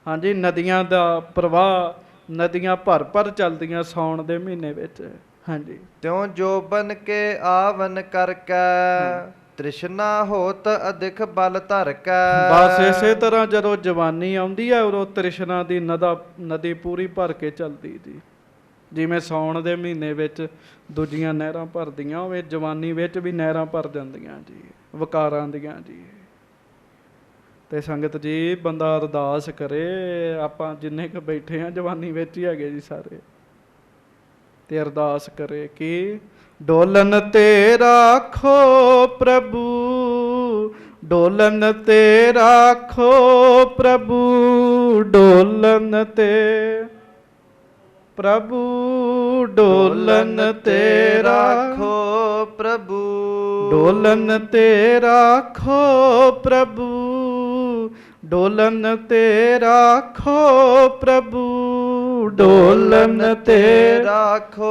ਹਾਂਜੀ। ਨਦੀਆਂ ਦਾ ਪ੍ਰਵਾਹ, ਨਦੀਆਂ ਭਰ ਭਰ ਚੱਲਦੀਆਂ ਸਾਉਣ ਦੇ ਮਹੀਨੇ ਵਿੱਚ। ਹਾਂਜੀ। ਤਿਉ ਜੋ ਬਨ ਕੇ ਆਵਨ ਕਰਕੇ। ਤ੍ਰਿਸ਼ਨਾ ਹੋਤ ਅਧਿਕ ਬਲ ਧਰ ਕੇ। ਬਸ ਇਸੇ ਤਰ੍ਹਾਂ ਜਦੋਂ ਜਵਾਨੀ ਆਉਂਦੀ ਹੈ ਉਦੋਂ ਤ੍ਰਿਸ਼ਨਾ ਦੀ ਨਦੀ ਪੂਰੀ ਭਰ ਕੇ ਚੱਲਦੀ ਜੀ। ਜਿਵੇਂ ਸਾਉਣ ਦੇ ਮਹੀਨੇ ਵਿੱਚ ਦੂਜੀਆਂ ਨਹਿਰਾਂ ਭਰਦੀਆਂ, ਉਵੇਂ ਜਵਾਨੀ ਵਿੱਚ ਵੀ ਨਹਿਰਾਂ ਭਰ ਜਾਂਦੀਆਂ ਜੀ, ਵਕਾਰਾਂ ਦੀਆਂ ਜੀ। ਤੇ ਸੰਗਤ ਜੀ ਬੰਦਾ ਅਰਦਾਸ ਕਰੇ, ਆਪਾਂ ਜਿੰਨੇ ਕੁ ਬੈਠੇ ਹਾਂ ਜਵਾਨੀ ਵਿੱਚ ਹੀ ਹੈਗੇ ਜੀ ਸਾਰੇ, ਤੇ ਅਰਦਾਸ ਕਰੇ ਕਿ ਡੋਲਨ ਤੇ ਰਾਖੋ ਪ੍ਰਭੂ, ਡੋਲਨ ਤੇ ਰਾਖੋ ਪ੍ਰਭੂ, ਡੋਲਨ ਤੇ ਪ੍ਰਭੂ, ਡੋਲਨ ਤੇ ਰਾਖੋ ਪ੍ਰਭੂ, ਡੋਲਨ ਤੇ ਰਾਖੋ ਪ੍ਰਭੂ, ਡੋਲਨ ਤੇ ਰਾਖੋ ਪ੍ਰਭੂ, ਡੋਲਨ ਤੇ ਰਾਖੋ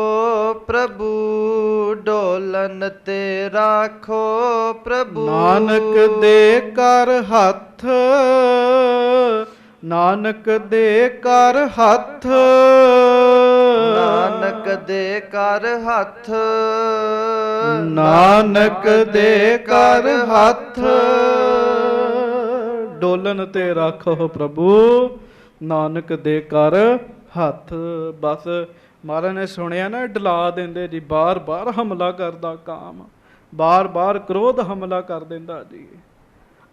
ਪ੍ਰਭੂ, ਡੋਲਨ ਤੇ ਰਾਖੋ ਪ੍ਰਭੂ। ਨਾਨਕ ਦੇ ਕਰ ਹੱਥ, ਨਾਨਕ ਦੇ ਕਰ ਹੱਥ, ਨਾਨਕ ਦੇ ਕਰ ਹੱਥ, ਨਾਨਕ ਦੇ ਕਰ ਹੱਥ। ਡੋਲਨ ਤੇ ਰਾਖੋ ਪ੍ਰਭੂ, ਨਾਨਕ ਦੇ ਕਰ ਹੱਥ। ਬਸ ਮਹਾਰਾਜ ਨੇ ਸੁਣਿਆ ਨਾ, ਡਲਾ ਦਿੰਦੇ ਜੀ, ਬਾਰ ਬਾਰ ਹਮਲਾ ਕਰਦਾ ਕਾਮ, ਬਾਰ ਬਾਰ ਕ੍ਰੋਧ ਹਮਲਾ ਕਰ ਦਿੰਦਾ ਜੀ।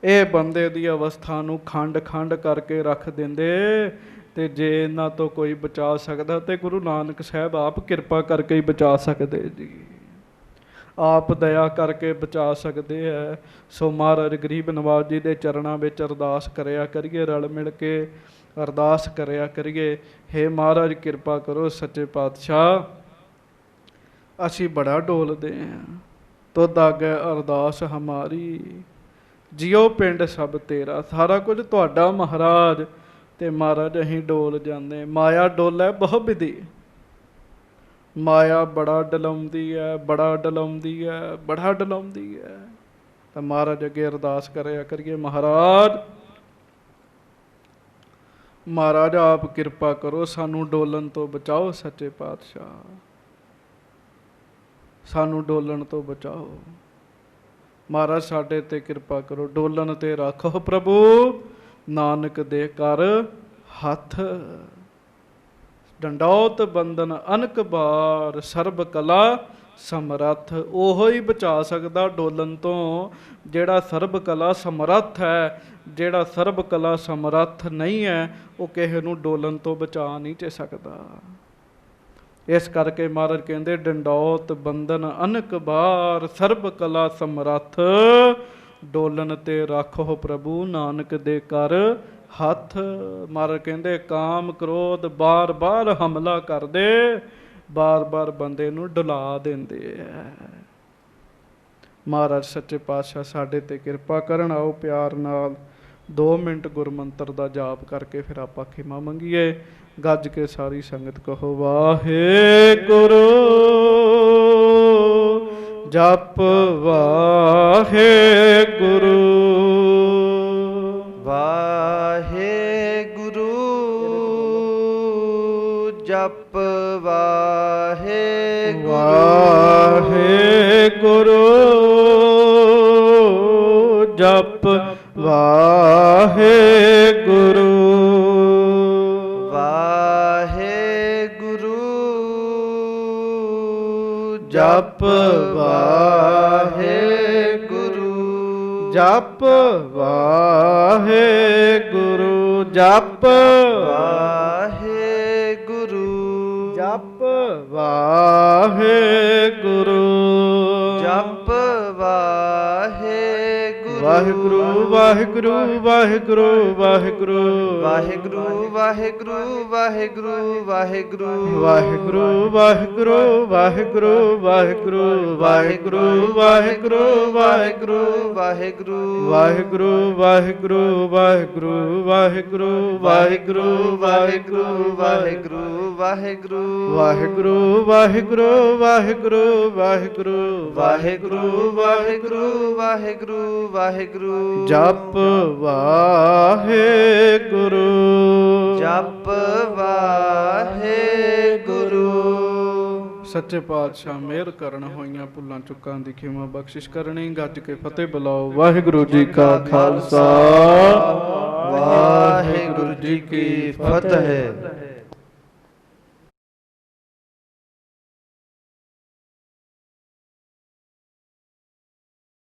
ਇਹ ਬੰਦੇ ਦੀ ਅਵਸਥਾ ਨੂੰ ਖੰਡ ਖੰਡ ਕਰਕੇ ਰੱਖ ਦਿੰਦੇ। ਤੇ ਜੇ ਇਹਨਾਂ ਤੋਂ ਕੋਈ ਬਚਾ ਸਕਦਾ ਤੇ ਗੁਰੂ ਨਾਨਕ ਸਾਹਿਬ ਆਪ ਕਿਰਪਾ ਕਰਕੇ ਹੀ ਬਚਾ ਸਕਦੇ ਜੀ, ਆਪ ਦਇਆ ਕਰਕੇ ਬਚਾ ਸਕਦੇ ਹੈ। ਸੋ ਮਹਾਰਾਜ ਗਰੀਬ ਨਵਾਜ ਜੀ ਦੇ ਚਰਨਾਂ ਵਿੱਚ ਅਰਦਾਸ ਕਰਿਆ ਕਰੀਏ, ਰਲ ਮਿਲ ਕੇ ਅਰਦਾਸ ਕਰਿਆ ਕਰੀਏ। ਹੇ ਮਹਾਰਾਜ ਕਿਰਪਾ ਕਰੋ ਸੱਚੇ ਪਾਤਸ਼ਾਹ, ਅਸੀਂ ਬੜਾ ਡੋਲਦੇ ਹਾਂ, ਤੁਧ ਆਗੇ ਅਰਦਾਸ ਹਮਾਰੀ। ਜਿਉ ਪਿੰਡ ਸਭ ਤੇਰਾ, ਸਾਰਾ ਕੁਝ ਤੁਹਾਡਾ ਮਹਾਰਾਜ। ਤੇ ਮਹਾਰਾਜ ਅਸੀਂ ਡੋਲ ਜਾਂਦੇ। ਮਾਇਆ ਡੋਲੇ ਬਹੁ ਵਿਧੀ, ਮਾਇਆ ਬੜਾ ਡਲਾਉਂਦੀ ਹੈ, ਬੜਾ ਡਲਾਉਂਦੀ ਹੈ, ਬੜਾ ਡਲਾਉਂਦੀ ਹੈ। ਤਾਂ ਮਹਾਰਾਜ ਅੱਗੇ ਅਰਦਾਸ ਕਰਿਆ ਕਰੀਏ, ਮਹਾਰਾਜ, ਮਹਾਰਾਜ ਆਪ ਕਿਰਪਾ ਕਰੋ, ਸਾਨੂੰ ਡੋਲਣ ਤੋਂ ਬਚਾਓ ਸੱਚੇ ਪਾਤਸ਼ਾਹ, ਸਾਨੂੰ ਡੋਲਣ ਤੋਂ ਬਚਾਓ। ਮਹਾਰਾਜ ਸਾਡੇ ਤੇ ਕਿਰਪਾ ਕਰੋ, ਡੋਲਣ ਤੇ ਰੱਖੋ ਪ੍ਰਭੂ, ਨਾਨਕ ਦੇ ਕਰ ਹੱਥ। ਡੰਡੌਤ ਬੰਧਨ ਅਨਕ ਬਾਰ, ਸਰਬ ਕਲਾ ਸਮਰੱਥ। ਉਹੋ ਹੀ ਬਚਾ ਸਕਦਾ ਡੋਲਣ ਤੋਂ ਜਿਹੜਾ ਸਰਬ ਕਲਾ ਸਮਰੱਥ ਹੈ। ਜਿਹੜਾ ਸਰਬ ਕਲਾ ਸਮਰੱਥ ਨਹੀਂ ਹੈ, ਉਹ ਕਿਸੇ ਨੂੰ ਡੋਲਣ ਤੋਂ ਬਚਾ ਨਹੀਂ ਤੇ ਸਕਦਾ। ਇਸ ਕਰਕੇ ਮਹਾਰਾਜ ਕਹਿੰਦੇ, ਡੰਡੌਤ ਬੰਧਨ ਅਨਕ ਬਾਰ, ਸਰਬ ਕਲਾ ਸਮਰੱਥ। ਡੋਲਨ ਤੇ ਰਾਖੋ ਪ੍ਰਭੂ, ਨਾਨਕ ਦੇ ਕਰ ਹੱਥ। ਮਹਾਰਾਜ ਕਹਿੰਦੇ, ਕਾਮ ਕ੍ਰੋਧ ਬਾਰ ਬਾਰ ਹਮਲਾ ਕਰਦੇ, ਬਾਰ ਬਾਰ ਬੰਦੇ ਨੂੰ ਡੁਲਾ ਦਿੰਦੇ ਹੈ। ਮਹਾਰਾਜ ਸੱਚੇ ਪਾਤਸ਼ਾਹ ਸਾਡੇ ਤੇ ਕਿਰਪਾ ਕਰਨ। ਆਓ ਪਿਆਰ ਨਾਲ 2 ਮਿੰਟ ਗੁਰਮੰਤਰ ਦਾ ਜਾਪ ਕਰਕੇ ਫਿਰ ਆਪਾਂ ਖਿਮਾ ਮੰਗੀਏ। ਗੱਜ ਕੇ ਸਾਰੀ ਸੰਗਤ ਕਹੋ, ਵਾਹਿਗੁਰੂ ਜਪ ਵਾਹਿਗੁਰੂ, ਵਾਹਿਗੁਰੂ ਜਪ ਵਾਹਿਗੁਰੂ, ਵਾਹਿਗੁਰੂ ਜਪ ਵਾਹਿਗੁਰੂ, ਵਾਹਿਗੁਰੂ ਜਪ ਵਾਹਿਗੁਰੂ, ਜਪ ਵਾਹਿਗੁਰੂ, ਜਪ ਵਾਹਿਗੁਰੂ, ਜਪ ਵਾਹਿਗੁਰੂ, ਜਪ ਵਾਹਿਗੁਰੂ, ਵਾਹਿਗੁਰੂ ਵਾਹਿਗੁਰੂ ਵਾਹਿਗੁਰੂ ਵਾਹਿਗੁਰੂ, ਵਾਹਿਗੁਰੂ ਵਾਹਿਗੁਰੂ ਵਾਹਿਗੁਰੂ, ਵਾਹਿਗੁਰੂ ਵਾਹਿਗੁਰੂ ਵਾਹਿਗੁਰੂ ਵਾਹਿਗੁਰੂ, ਵਾਹਿਗੁਰੂ ਵਾਹਿਗੁਰੂ ਵਾਹਿਗੁਰੂ, ਵਾਹਿਗੁਰੂ ਵਾਹਿਗੁਰੂ, ਵਾਹਿਗੁਰੂ ਵਾਹਿਗੁਰੂ ਵਾਹਿਗੁਰੂ, ਵਾਹਿਗੁਰੂ ਵਾਹਿਗੁਰੂ ਵਾਹਿਗੁਰੂ, ਵਾਹਿਗੁਰੂ, ਵਾਹਿਗੁਰੂ, ਵਾਹਿਗੁਰੂ ਵਾਹਿਗੁਰੂ ਵਾਹਿਗੁਰੂ, ਵਾਹਿਗੁਰੂ ਵਾਹਿਗੁਰੂ, ਵਾਹਿਗੁਰੂ, ਵਾਹਿਗੁਰੂ, ਵਾਹਿਗੁਰੂ, ਜਪ ਵਾਹਿਗੁਰੂ, ਜਪ ਵਾਹਿਗੁਰੂ। ਸੱਚੇ ਪਾਤਸ਼ਾਹ ਮਿਹਰ ਕਰਨ, ਹੋਈਆਂ ਭੁੱਲਾਂ ਚੁੱਕਾਂ ਦੀ ਖਿਮਾ ਬਖਸ਼ਿਸ਼ ਕਰਨੀ। ਗੱਜ ਕੇ ਫਤਿਹ ਬੁਲਾਓ। ਵਾਹਿਗੁਰੂ ਜੀ ਕਾ ਖਾਲਸਾ, ਵਾਹਿਗੁਰੂ ਜੀ ਕੀ ਫਤਿਹ।